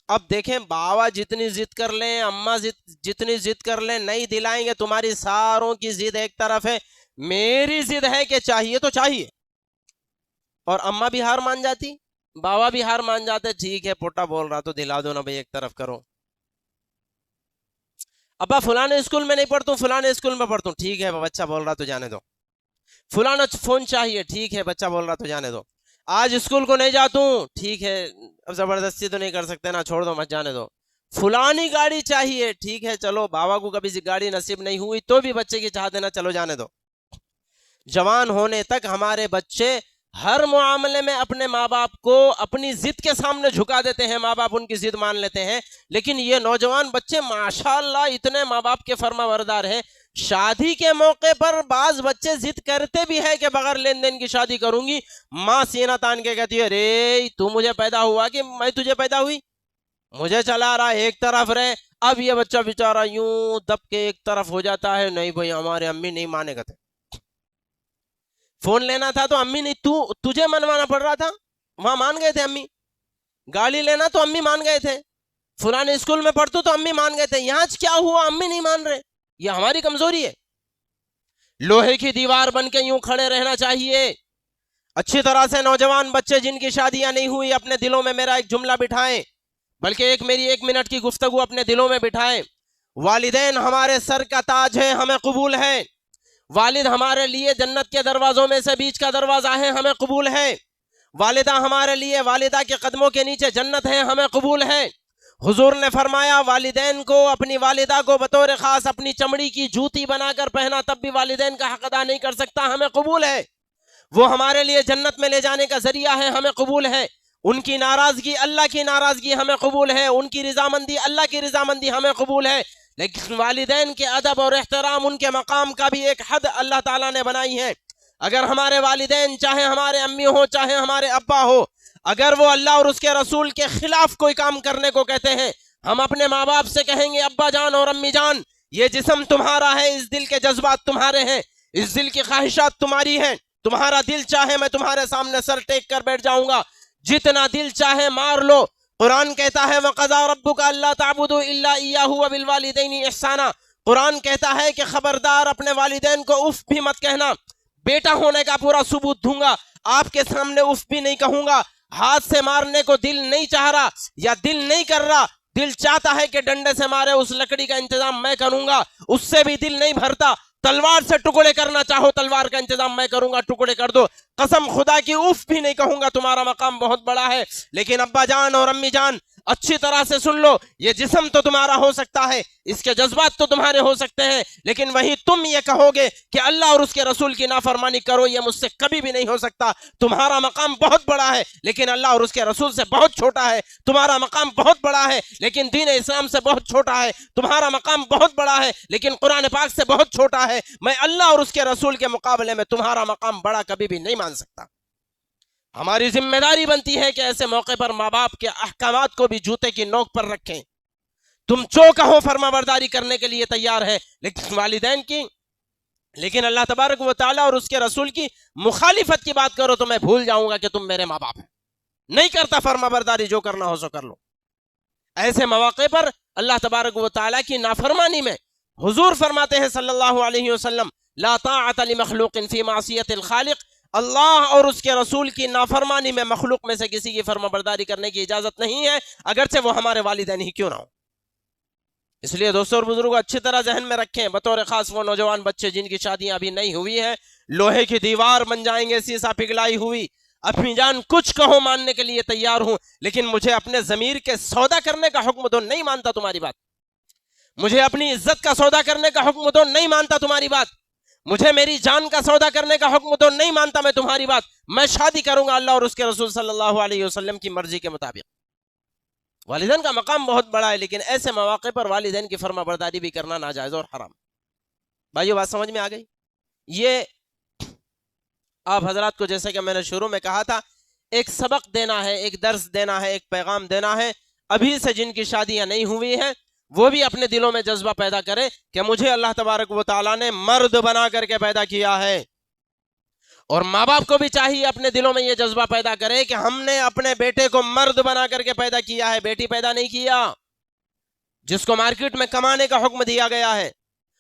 Speaker 1: اب دیکھیں باوا جتنی ضد کر لیں، اماں جتنی ضد کر لیں، نہیں دلائیں گے، تمہاری ساروں کی ضد ایک طرف ہے، میری ضد ہے کہ چاہیے تو چاہیے، اور اماں بھی ہار مان جاتی، باوا بھی ہار مان جاتے، ٹھیک ہے پوٹا بول رہا تو دلا دو نا بھائی، ایک طرف کرو۔ ابا فلانے اسکول میں نہیں پڑھتا ہوں، فلانے اسکول میں پڑھتا ہوں، ٹھیک ہے بچہ بول رہا تو جانے دو۔ فلانا فون چاہیے، ٹھیک ہے بچہ بول رہا تو جانے دو، آج اسکول کو نہیں جاتا ہوں، ٹھیک ہے اب زبردستی تو نہیں کر سکتے نا، چھوڑ دو مت جانے دو، فلانی گاڑی چاہیے، ٹھیک ہے چلو بابا کو کبھی گاڑی نصیب نہیں ہوئی تو بھی بچے کی چاہ دینا، چلو جانے دو۔ جوان ہونے تک ہمارے بچے ہر معاملے میں اپنے ماں باپ کو اپنی ضد کے سامنے جھکا دیتے ہیں، ماں باپ ان کی ضد مان لیتے ہیں، لیکن یہ نوجوان بچے ماشاءاللہ اتنے ماں باپ کے فرما بردار ہیں، شادی کے موقع پر بعض بچے ضد کرتے بھی ہے کہ بغیر لین دین کی شادی کروں گی، ماں سینہ تان کے کہتی ہے رے تو مجھے پیدا ہوا کہ میں تجھے پیدا ہوئی، مجھے چلا رہا ایک طرف رہے۔ اب یہ بچہ بیچارہ یوں دب کے ایک طرف ہو جاتا ہے، نہیں بھائی ہمارے امی نہیں مانے گا تھے، فون لینا تھا تو امی نہیں، تجھے منوانا پڑ رہا تھا، وہاں مان گئے تھے امی، گاڑی لینا تو امی مان گئے تھے، فلانے اسکول میں پڑھتو تو امی مان گئے تھے، یہاں کیا ہوا امی نہیں مان رہے، یہ ہماری کمزوری ہے۔ لوہے کی دیوار بن کے یوں کھڑے رہنا چاہیے۔ اچھی طرح سے نوجوان بچے جن کی شادیاں نہیں ہوئی اپنے دلوں میں میرا ایک جملہ بٹھائیں، بلکہ میری 1 منٹ کی گفتگو اپنے دلوں میں بٹھائیں۔ والدین ہمارے سر کا تاج ہے، ہمیں قبول ہے، والد ہمارے لیے جنت کے دروازوں میں سے بیچ کا دروازہ ہے، ہمیں قبول ہے، والدہ ہمارے لیے والدہ کے قدموں کے نیچے جنت ہے، ہمیں قبول ہے۔ حضور نے فرمایا والدین کو اپنی والدہ کو بطور خاص اپنی چمڑی کی جوتی بنا کر پہنا تب بھی والدین کا حق ادا نہیں کر سکتا، ہمیں قبول ہے، وہ ہمارے لیے جنت میں لے جانے کا ذریعہ ہے، ہمیں قبول ہے، ان کی ناراضگی اللہ کی ناراضگی ہمیں قبول ہے، ان کی رضامندی اللہ کی رضامندی ہمیں قبول ہے، لیکن والدین کے ادب اور احترام ان کے مقام کا بھی ایک حد اللہ تعالیٰ نے بنائی ہے۔ اگر ہمارے والدین چاہے ہمارے امی ہو چاہے ہمارے ابا ہو، اگر وہ اللہ اور اس کے رسول کے خلاف کوئی کام کرنے کو کہتے ہیں، ہم اپنے ماں باپ سے کہیں گے ابا جان اور امی جان یہ جسم تمہارا ہے، اس دل کے جذبات تمہارے ہیں، اس دل کی خواہشات تمہاری ہیں، تمہارا دل چاہے میں تمہارے سامنے سر ٹیک کر بیٹھ جاؤں گا، جتنا دل چاہے مار لو۔ قرآن کہتا ہے وَقَضَىٰ رَبُّكَ أَلَّا تَعْبُدُوا إِلَّا إِيَّاهُ وَبِالْوَالِدَيْنِ إِحْسَانًا، قرآن کہتا ہے کہ خبردار اپنے والدین کو اف بھی مت کہنا، بیٹا ہونے کا پورا ثبوت دوں گا، آپ کے سامنے اف بھی نہیں کہوں گا، ہاتھ سے مارنے کو دل نہیں چاہ رہا یا دل نہیں کر رہا، دل چاہتا ہے کہ ڈنڈے سے مارے، اس لکڑی کا انتظام میں کروں گا، اس سے بھی دل نہیں بھرتا، تلوار سے ٹکڑے کرنا چاہو تلوار کا انتظام میں کروں گا، ٹکڑے کر دو، قسم خدا کی اف بھی نہیں کہوں گا، تمہارا مقام بہت بڑا ہے۔ لیکن ابا جان اور امی جان اچھی طرح سے سن لو، یہ جسم تو تمہارا ہو سکتا ہے، اس کے جذبات تو تمہارے ہو سکتے ہیں، لیکن وہی تم یہ کہو گے کہ اللہ اور اس کے رسول کی نافرمانی کرو، یہ مجھ سے کبھی بھی نہیں ہو سکتا۔ تمہارا مقام بہت بڑا ہے لیکن اللہ اور اس کے رسول سے بہت چھوٹا ہے، تمہارا مقام بہت بڑا ہے لیکن دین اسلام سے بہت چھوٹا ہے، تمہارا مقام بہت بڑا ہے لیکن قرآن پاک سے بہت چھوٹا ہے، میں اللہ اور اس کے رسول کے مقابلے میں تمہارا مقام بڑا کبھی بھی نہیں مان سکتا۔ ہماری ذمہ داری بنتی ہے کہ ایسے موقع پر ماں باپ کے احکامات کو بھی جوتے کی نوک پر رکھیں۔ تم جو کہو فرما برداری کرنے کے لیے تیار ہے، لیکن والدین کی، لیکن اللہ تبارک و تعالیٰ اور اس کے رسول کی مخالفت کی بات کرو تو میں بھول جاؤں گا کہ تم میرے ماں باپ ہیں، نہیں کرتا فرما برداری، جو کرنا ہو سو کر لو۔ ایسے مواقع پر اللہ تبارک و تعالیٰ کی نافرمانی میں حضور فرماتے ہیں صلی اللہ علیہ وسلم لا طاعت لمخلوق فی معصیت الخالق، اللہ اور اس کے رسول کی نافرمانی میں مخلوق میں سے کسی کی فرما برداری کرنے کی اجازت نہیں ہے، اگرچہ وہ ہمارے والدین ہی کیوں نہ ہو۔ اس لیے دوستوں اور بزرگوں اچھی طرح ذہن میں رکھیں، بطور خاص وہ نوجوان بچے جن کی شادیاں ابھی نہیں ہوئی ہیں، لوہے کی دیوار بن جائیں گے سیسا پگھلائی ہوئی، اپنی جان کچھ کہو ماننے کے لیے تیار ہوں، لیکن مجھے اپنے ضمیر کے سودا کرنے کا حکم دو، نہیں مانتا تمہاری بات، مجھے اپنی عزت کا سودا کرنے کا حکم دو، نہیں مانتا تمہاری بات، مجھے میری جان کا سودا کرنے کا حکم دو، نہیں مانتا میں تمہاری بات، میں شادی کروں گا اللہ اور اس کے رسول صلی اللہ علیہ وسلم کی مرضی کے مطابق۔ والدین کا مقام بہت بڑا ہے، لیکن ایسے مواقع پر والدین کی فرما برداری بھی کرنا ناجائز اور حرام۔ بھائیو بات سمجھ میں آ گئی؟ یہ آپ حضرات کو جیسے کہ میں نے شروع میں کہا تھا، ایک سبق دینا ہے، ایک درس دینا ہے، ایک پیغام دینا ہے۔ ابھی سے جن کی شادیاں نہیں ہوئی ہیں وہ بھی اپنے دلوں میں جذبہ پیدا کرے کہ مجھے اللہ تبارک و تعالیٰ نے مرد بنا کر کے پیدا کیا ہے، اور ماں باپ کو بھی چاہیے اپنے دلوں میں یہ جذبہ پیدا کرے کہ ہم نے اپنے بیٹے کو مرد بنا کر کے پیدا کیا ہے، بیٹی پیدا نہیں کیا۔ جس کو مارکیٹ میں کمانے کا حکم دیا گیا ہے،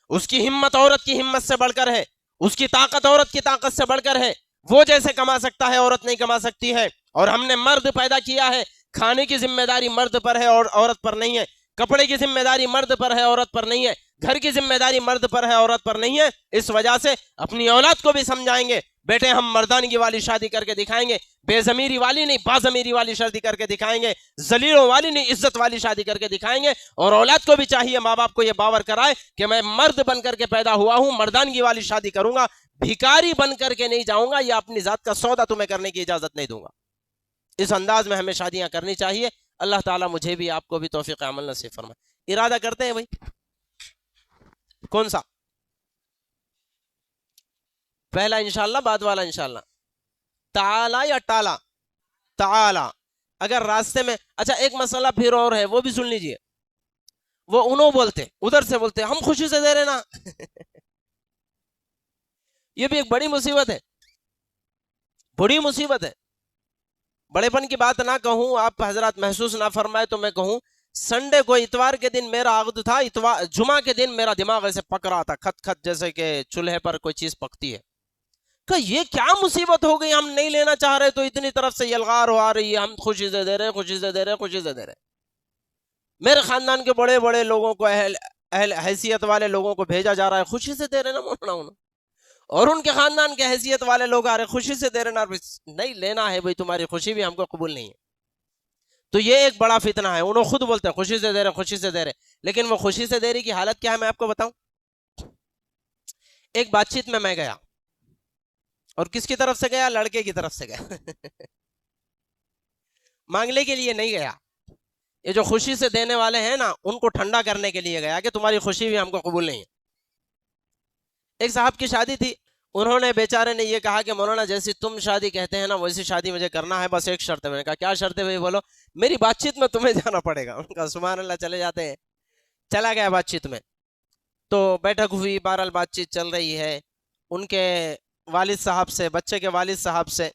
Speaker 1: اس کی ہمت عورت کی ہمت سے بڑھ کر ہے، اس کی طاقت عورت کی طاقت سے بڑھ کر ہے، وہ جیسے کما سکتا ہے عورت نہیں کما سکتی ہے، اور ہم نے مرد پیدا کیا ہے، کھانے کی ذمہ داری مرد پر ہے اور عورت پر نہیں ہے، کپڑے کی ذمہ داری مرد پر ہے عورت پر نہیں ہے، گھر کی ذمہ داری مرد پر ہے، عورت پر نہیں ہے. اس وجہ سے اپنی اولاد کو بھی سمجھائیں گے، بیٹے ہم مردانگی والی شادی کر کے دکھائیں گے، بے ضمیری والی نہیں باضمیری والی شادی کر کے دکھائیں گے، ذلیلوں والی نہیں عزت والی شادی کر کے دکھائیں گے. اور اولاد کو بھی چاہیے ماں باپ کو یہ باور کرائے کہ میں مرد بن کر کے پیدا ہوا ہوں، مردانگی والی شادی کروں گا، بھیکاری بن کر کے نہیں جاؤں گا، یا اپنی ذات کا سودا تمہیں کرنے کی اجازت نہیں دوں گا. اس انداز میں ہمیں شادیاں کرنی چاہیے. اللہ تعالیٰ مجھے بھی آپ کو بھی توفیق عمل نصیب فرمائے. ارادہ کرتے ہیں بھائی کون سا؟ پہلا انشاءاللہ، بعد والا انشاءاللہ. تعالی یا ٹالا؟ تعالی. اگر راستے میں، اچھا ایک مسئلہ پھر اور ہے، وہ بھی سن لیجئے. وہ انہوں بولتے، ادھر سے بولتے ہم خوشی سے دے رہے نا. یہ بھی ایک بڑی مصیبت ہے، بڑی مصیبت ہے. بڑے پن کی بات نہ کہوں، آپ حضرات محسوس نہ فرمائے تو میں کہوں، سنڈے کو اتوار کے دن میرا عقد تھا، جمعہ کے دن میرا دماغ ایسے پک رہا تھا، کھت کھت جیسے کہ چولہے پر کوئی چیز پکتی ہے. کہ یہ کیا مصیبت ہو گئی، ہم نہیں لینا چاہ رہے تو اتنی طرف سے یلغار ہو آ رہی ہے، ہم خوشی سے دے رہے، خوشی سے دے رہے، خوشی سے دے رہے. میرے خاندان کے بڑے بڑے لوگوں کو، اہل حیثیت والے لوگوں کو بھیجا جا رہا ہے، خوشی سے دے رہے نا مولانا. اور ان کے خاندان کے حیثیت والے لوگ آ رہے خوشی سے دے رہے نا. نہیں لینا ہے بھائی، تمہاری خوشی بھی ہم کو قبول نہیں ہے. تو یہ ایک بڑا فتنہ ہے. انہوں خود بولتے ہیں خوشی سے دے رہے، خوشی سے دے رہے، لیکن وہ خوشی سے دے رہی کی حالت کیا ہے میں آپ کو بتاؤں. ایک بات چیت میں گیا، اور کس کی طرف سے گیا؟ لڑکے کی طرف سے گیا. مانگنے کے لیے نہیں گیا. یہ جو خوشی سے دینے والے ہیں نا، ان کو ٹھنڈا کرنے کے لیے گیا کہ تمہاری خوشی بھی ہم کو قبول نہیں ہے. ایک صاحب کی شادی تھی، انہوں نے بیچارے نے یہ کہا کہ مولانا جیسی تم شادی کہتے ہیں نا ویسی شادی مجھے کرنا ہے، بس ایک شرط ہے. میں نے کہا کیا شرط ہے بھائی بولو. میری بات چیت میں تمہیں جانا پڑے گا. ان کا سبحان اللہ، چلے جاتے ہیں. چلا گیا بات چیت میں، تو بیٹھک ہوئی، بہرحال بات چیت چل رہی ہے. ان کے والد صاحب سے، بچے کے والد صاحب سے،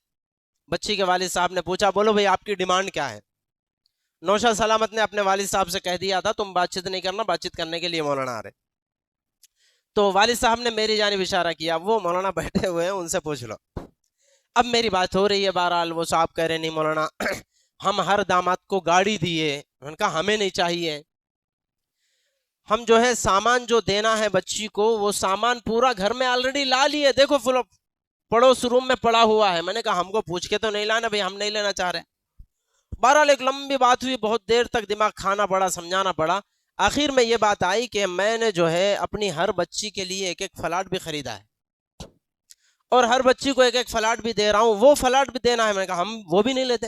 Speaker 1: بچی کے والد صاحب نے پوچھا بولو بھائی آپ کی ڈیمانڈ کیا ہے. نوشا سلامت نے اپنے والد صاحب سے کہہ دیا تھا تم بات چیت نہیں کرنا، بات چیت کرنے کے لیے مولانا آ رہے. تو والد صاحب نے میری جانب اشارہ کیا، وہ مولانا بیٹھے ہوئے ہیں ان سے پوچھ لو. اب میری بات ہو رہی ہے، بہرحال وہ صاحب کہہ رہے نہیں مولانا ہم ہر داماد کو گاڑی دیے. ان کا ہمیں نہیں چاہیے، ہم جو ہے سامان جو دینا ہے بچی کو وہ سامان پورا گھر میں آلریڈی لا لیے، دیکھو پڑوس روم میں پڑا ہوا ہے. میں نے کہا ہم کو پوچھ کے تو نہیں لانا بھائی، ہم نہیں لینا چاہ رہے. بہرحال ایک لمبی بات ہوئی، بہت دیر تک دماغ کھانا پڑا، سمجھانا پڑا. آخر میں یہ بات آئی کہ میں نے جو ہے اپنی ہر بچی کے لیے ایک ایک فلاٹ بھی خریدا ہے، اور ہر بچی کو ایک ایک فلاٹ بھی دے رہا ہوں، وہ فلاٹ بھی دینا ہے. میں نے کہا ہم وہ بھی نہیں لیتے،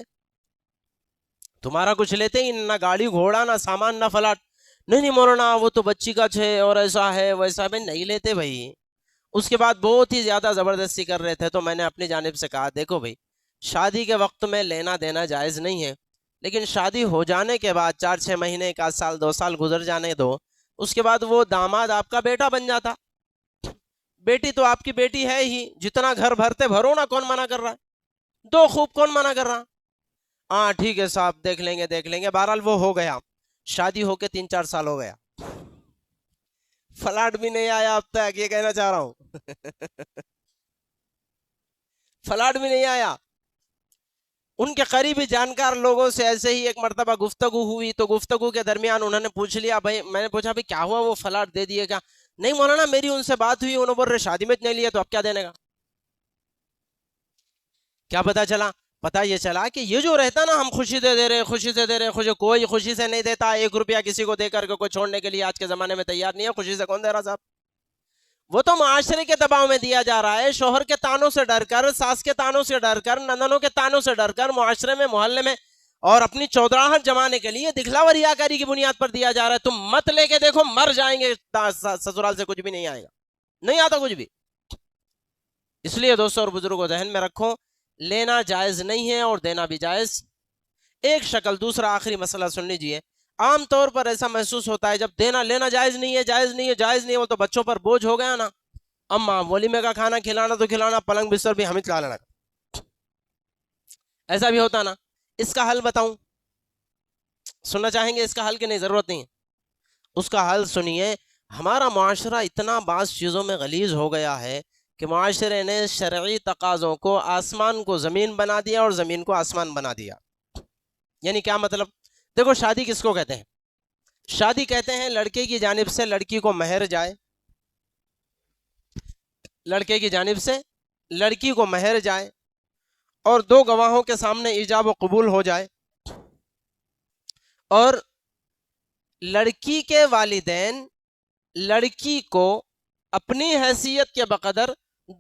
Speaker 1: تمہارا کچھ لیتے ہی نہ گاڑی گھوڑا نہ سامان نہ فلاٹ. نہیں نہیں مولانا وہ تو بچی کا ہے اور ایسا ہے ویسا. میں نہیں لیتے بھائی. اس کے بعد بہت ہی زیادہ زبردستی کر رہے تھے، تو میں نے اپنی جانب سے کہا دیکھو بھائی شادی کے وقت میں لینا دینا جائز نہیں ہے، لیکن شادی ہو جانے کے بعد 4-6 مہینے، 1 سال 2 سال گزر جانے دو، اس کے بعد وہ داماد آپ کا بیٹا بن جاتا. بیٹی تو آپ کی بیٹی ہے ہی، جتنا گھر بھرتے بھرو نا، کون منع کر رہا ہے؟ دو خوب، کون منع کر رہا؟ ہاں ٹھیک ہے صاحب، دیکھ لیں گے دیکھ لیں گے. بہرحال وہ ہو گیا، شادی ہو کے 3-4 سال ہو گیا، فلاٹ بھی نہیں آیا اب تک. یہ کہنا چاہ رہا ہوں فلاٹ بھی نہیں آیا. ان کے قریبی جانکار لوگوں سے ایسے ہی ایک مرتبہ گفتگو ہوئی، تو گفتگو کے درمیان انہوں نے پوچھ لیا بھائی، میں نے پوچھا بھائی کیا ہوا، وہ فلاٹ دے دیے کیا؟ نہیں مولانا میری ان سے بات ہوئی، انہوں بول رہے شادی میں نہیں لیا تو اب کیا دینے گا. کیا پتا چلا؟ پتا یہ چلا کہ یہ جو رہتا نا ہم خوشی سے دے رہے، خوشی سے دے رہے، کوئی خوشی سے نہیں دیتا. 1 روپیہ کسی کو دے کر کے کوئی چھوڑنے کے لیے آج کے زمانے میں تیار نہیں ہے. خوشی سے کون دے رہا صاحب؟ وہ تو معاشرے کے دباؤ میں دیا جا رہا ہے، شوہر کے تانوں سے ڈر کر، ساس کے تانوں سے ڈر کر، نندنوں کے تانوں سے ڈر کر، معاشرے میں محلے میں، اور اپنی چودراہٹ جمانے کے لیے دکھلاوا ریاکاری کی بنیاد پر دیا جا رہا ہے. تم مت لے کے دیکھو، مر جائیں گے، سسرال سے کچھ بھی نہیں آئے گا، نہیں آتا کچھ بھی. اس لیے دوستوں اور بزرگوں ذہن میں رکھو، لینا جائز نہیں ہے اور دینا بھی جائز. ایک شکل. دوسرا آخری مسئلہ سن لیجئے. عام طور پر ایسا محسوس ہوتا ہے جب دینا لینا جائز نہیں ہے، جائز نہیں ہے، جائز نہیں ہے، وہ تو بچوں پر بوجھ ہو گیا نا. اماں ولیمے کا کھانا کھلانا تو کھلانا، پلنگ بستر بھی ہمیں چلانا لگا. ایسا بھی ہوتا نا. اس کا حل بتاؤں؟ سننا چاہیں گے اس کا حل کی؟ نہیں، ضرورت نہیں ہے. اس کا حل سنیے. ہمارا معاشرہ اتنا بعض چیزوں میں غلیظ ہو گیا ہے کہ معاشرے نے شرعی تقاضوں کو آسمان کو زمین بنا دیا اور زمین کو آسمان بنا دیا. یعنی کیا مطلب؟ دیکھو شادی کس کو کہتے ہیں؟ شادی کہتے ہیں لڑکے کی جانب سے لڑکی کو مہر جائے، لڑکے کی جانب سے لڑکی کو مہر جائے اور دو گواہوں کے سامنے ایجاب و قبول ہو جائے، اور لڑکی کے والدین لڑکی کو اپنی حیثیت کے بقدر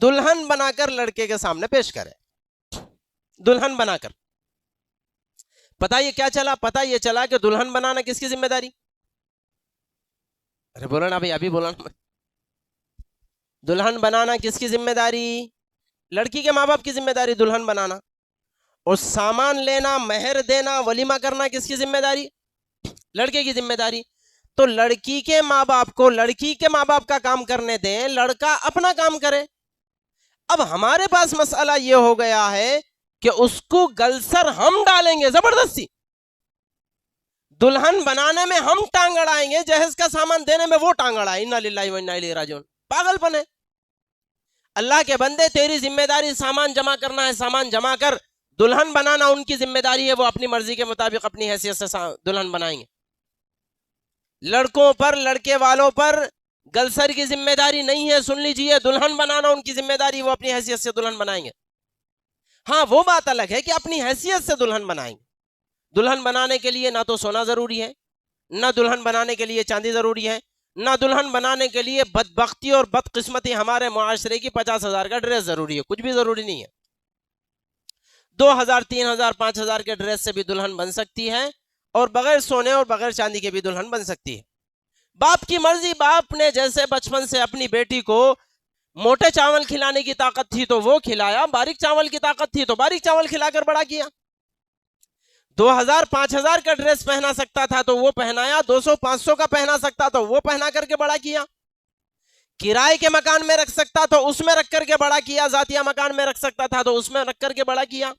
Speaker 1: دلہن بنا کر لڑکے کے سامنے پیش کرے، دلہن بنا کر۔ پتہ یہ کیا چلا؟ پتہ یہ چلا کہ دلہن بنانا کس کی ذمہ داری؟ ارے بولو نا بھائی، ابھی بولو نا۔ دلہن بنانا کس کی ذمہ داری؟ لڑکی کے ماں باپ کی ذمہ داری دلہن بنانا۔ اور سامان لینا، مہر دینا، ولیمہ کرنا کس کی ذمہ داری؟ لڑکے کی ذمہ داری۔ تو لڑکی کے ماں باپ کو لڑکی کے ماں باپ کا کام کرنے دیں، لڑکا اپنا کام کرے۔ اب ہمارے پاس مسئلہ یہ ہو گیا ہے کہ اس کو گلسر ہم ڈالیں گے زبردستی، دلہن بنانے میں ہم ٹانگ اڑائیں گے، جہیز کا سامان دینے میں وہ ٹانگ اڑائے۔ انا للہ و انا الیہ راجعون۔ پاگل پن ہے۔ اللہ کے بندے، تیری ذمہ داری سامان جمع کرنا ہے، سامان جمع کر۔ دلہن بنانا ان کی ذمہ داری ہے، وہ اپنی مرضی کے مطابق اپنی حیثیت سے دلہن بنائیں گے۔ لڑکوں پر، لڑکے والوں پر گلسر کی ذمہ داری نہیں ہے، سن لیجئے، دلہن بنانا ان کی ذمہ داری، وہ اپنی حیثیت سے دلہن بنائیں گے۔ ہاں وہ بات الگ ہے کہ اپنی حیثیت سے دلہن بنائیں گے۔ دلہن بنانے کے لیے نہ تو سونا ضروری ہے، نہ دلہن بنانے کے لیے چاندی ضروری ہے، نہ دلہن بنانے کے لیے بدبختی اور بدقسمتی ہمارے معاشرے کی 50,000 کا ڈریس ضروری ہے، کچھ بھی ضروری نہیں ہے۔ 2,000 3,000 5,000 کے ڈریس سے بھی دلہن بن سکتی ہے، اور بغیر سونے اور بغیر چاندی کے بھی دلہن بن سکتی ہے۔ باپ کی مرضی، باپ نے جیسے بچپن سے اپنی بیٹی کو موٹے چاول کھلانے کی طاقت تھی تو وہ کھلایا، باریک چاول کی طاقت تھی تو باریک چاول کھلا کر بڑا کیا۔ 2,000 5,000 کا ڈریس پہنا سکتا تھا تو وہ پہنایا، 200 500 کا پہنا سکتا تو وہ پہنا کر کے بڑا کیا، کرائے کے مکان میں رکھ سکتا تو اس میں رکھ کر کے بڑا کیا، ذاتیہ مکان میں رکھ سکتا تھا تو اس میں رکھ کر کے بڑا کیا،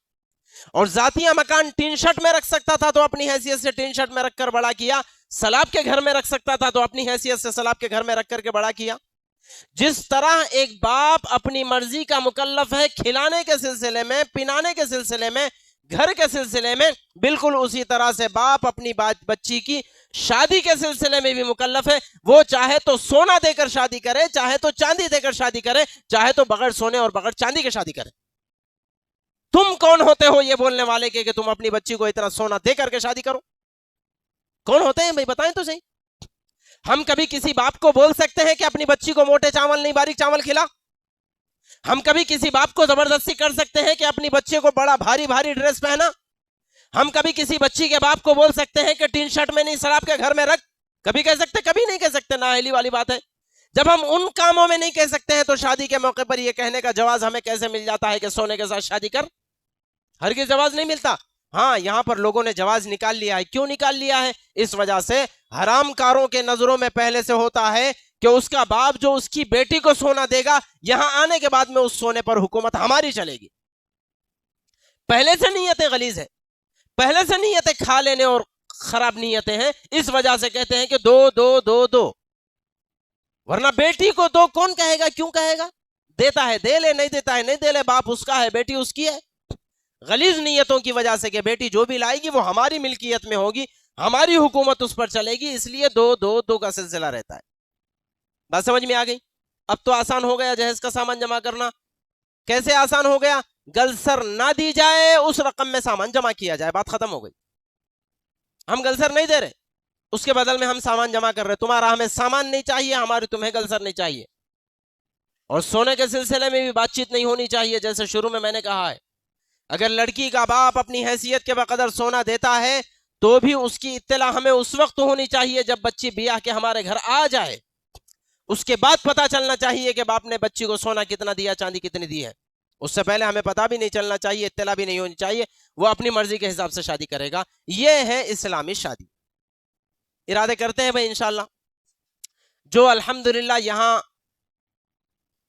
Speaker 1: اور ذاتیہ مکان ٹین شرٹ میں رکھ سکتا تھا تو اپنی حیثیت سے ٹین شرٹ میں رکھ کر بڑا کیا، سلاب کے گھر میں رکھ سکتا تھا تو اپنی حیثیت سے سلاب کے گھر میں رکھ کر کے بڑا کیا۔ جس طرح ایک باپ اپنی مرضی کا مکلف ہے کھلانے کے سلسلے میں، پینانے کے سلسلے میں، گھر کے سلسلے میں، بالکل اسی طرح سے باپ اپنی بچی کی شادی کے سلسلے میں بھی مکلف ہے۔ وہ چاہے تو سونا دے کر شادی کرے، چاہے تو چاندی دے کر شادی کرے، چاہے تو بغیر سونے اور بغیر چاندی کے شادی کرے۔ تم کون ہوتے ہو یہ بولنے والے کہ تم اپنی بچی کو اتنا سونا دے کر کے شادی کرو؟ کون ہوتے ہیں بھائی؟ بتائیں تو صحیح۔ ہم کبھی کسی باپ کو بول سکتے ہیں کہ اپنی بچی کو موٹے چاول نہیں باریک چاول کھلا؟ ہم کبھی کسی باپ کو زبردستی کر سکتے ہیں کہ اپنی بچے کو بڑا بھاری بھاری ڈریس پہنا؟ ہم کبھی کسی بچی کے باپ کو بول سکتے ہیں کہ ٹین شرٹ میں نہیں، سلاب کے گھر میں رکھ؟ کبھی کہہ سکتے؟ کبھی نہیں کہہ سکتے، نااہلی والی بات ہے۔ جب ہم ان کاموں میں نہیں کہہ سکتے ہیں تو شادی کے موقع پر یہ کہنے کا جواز ہمیں کیسے مل جاتا ہے کہ سونے کے ساتھ شادی کر؟ ہرگز جواز نہیں ملتا۔ ہاں یہاں پر لوگوں نے جواز نکال لیا ہے۔ کیوں نکال لیا ہے؟ اس وجہ سے حرام کاروں کے نظروں میں پہلے سے ہوتا ہے کہ اس کا باپ جو اس کی بیٹی کو سونا دے گا، یہاں آنے کے بعد میں اس سونے پر حکومت ہماری چلے گی۔ پہلے سے نیتیں غلیظ ہیں، پہلے سے نیتیں کھا لینے اور خراب نیتیں ہیں، اس وجہ سے کہتے ہیں کہ دو دو دو دو، ورنہ بیٹی کو دو کون کہے گا؟ کیوں کہے گا؟ دیتا ہے دے لے، نہیں دیتا ہے نہیں دے لے، باپ اس کا ہے، بیٹی اس کی ہے۔ غلیظ نیتوں کی وجہ سے کہ بیٹی جو بھی لائے گی وہ ہماری ملکیت میں ہوگی، ہماری حکومت اس پر چلے گی، اس لیے دو دو دو کا سلسلہ رہتا ہے۔ بات سمجھ میں آ گئی؟ اب تو آسان ہو گیا جہیز کا سامان جمع کرنا۔ کیسے آسان ہو گیا؟ گلسر نہ دی جائے، اس رقم میں سامان جمع کیا جائے، بات ختم ہو گئی۔ ہم گلسر نہیں دے رہے، اس کے بدل میں ہم سامان جمع کر رہے، تمہارا ہمیں سامان نہیں چاہیے، ہماری تمہیں گلسر نہیں چاہیے۔ اور سونے کے سلسلے میں بھی بات چیت نہیں ہونی چاہیے، جیسے شروع میں نے کہا ہے، اگر لڑکی کا باپ اپنی حیثیت کے بقدر سونا دیتا ہے تو بھی اس کی اطلاع ہمیں اس وقت ہونی چاہیے جب بچی بیاہ کے ہمارے گھر آ جائے، اس کے بعد پتا چلنا چاہیے کہ باپ نے بچی کو سونا کتنا دیا، چاندی کتنی دی ہے۔ اس سے پہلے ہمیں پتا بھی نہیں چلنا چاہیے، اطلاع بھی نہیں ہونی چاہیے، وہ اپنی مرضی کے حساب سے شادی کرے گا۔ یہ ہے اسلامی شادی۔ ارادے کرتے ہیں بھائی انشاءاللہ، جو الحمدللہ یہاں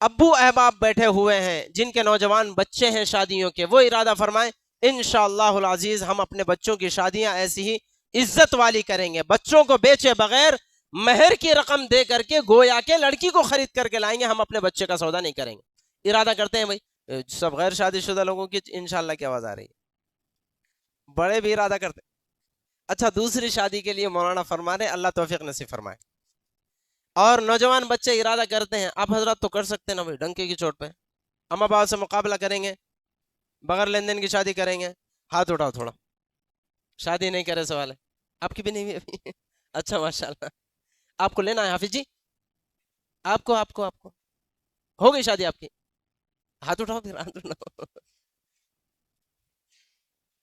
Speaker 1: ابو احباب بیٹھے ہوئے ہیں جن کے نوجوان بچے ہیں شادیوں کے، وہ ارادہ فرمائیں انشاءاللہ العزیز ہم اپنے بچوں کی شادیاں ایسی ہی عزت والی کریں گے، بچوں کو بیچے بغیر مہر کی رقم دے کر کے گویا کہ لڑکی کو خرید کر کے لائیں گے، ہم اپنے بچے کا سودا نہیں کریں گے۔ ارادہ کرتے ہیں بھائی سب غیر شادی شدہ لوگوں کی انشاءاللہ کی آواز آ رہی ہے، بڑے بھی ارادہ کرتے ہیں۔ اچھا دوسری شادی کے لیے مولانا فرما رہے اللہ توفیق نصیب فرمائے. اور نوجوان بچے ارادہ کرتے ہیں، آپ حضرات تو کر سکتے ہیں نا بھائی، ڈنکے کی چوٹ پہ اما باپ سے مقابلہ کریں گے، بغیر لین دین کی شادی کریں گے. ہاتھ اٹھاؤ تھوڑا. شادی نہیں کرے سوال ہے. آپ کی بھی نہیں ہوئی ابھی؟ اچھا ماشاء اللہ. آپ کو لینا ہے حافظ جی؟ آپ کو ہو گئی شادی آپ کی؟ ہاتھ اٹھاؤ پھر، ہاتھ اٹھاؤ.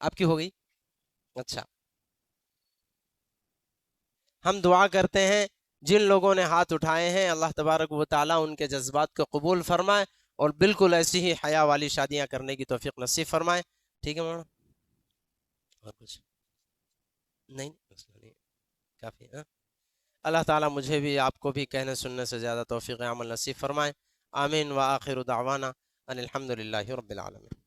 Speaker 1: آپ کی ہو گئی؟ اچھا. ہم دعا کرتے ہیں جن لوگوں نے ہاتھ اٹھائے ہیں اللہ تبارک و تعالیٰ ان کے جذبات کو قبول فرمائے اور بالکل ایسی ہی حیا والی شادیاں کرنے کی توفیق نصیب فرمائے. ٹھیک ہے مولانا؟ اور کچھ نہیں؟ مسئلہ نہیں، کافی ہے. اللہ تعالیٰ مجھے بھی آپ کو بھی کہنے سننے سے زیادہ توفیق عمل نصیب فرمائے. آمین. وآخر دعوانا ان الحمد للہ رب العالمین.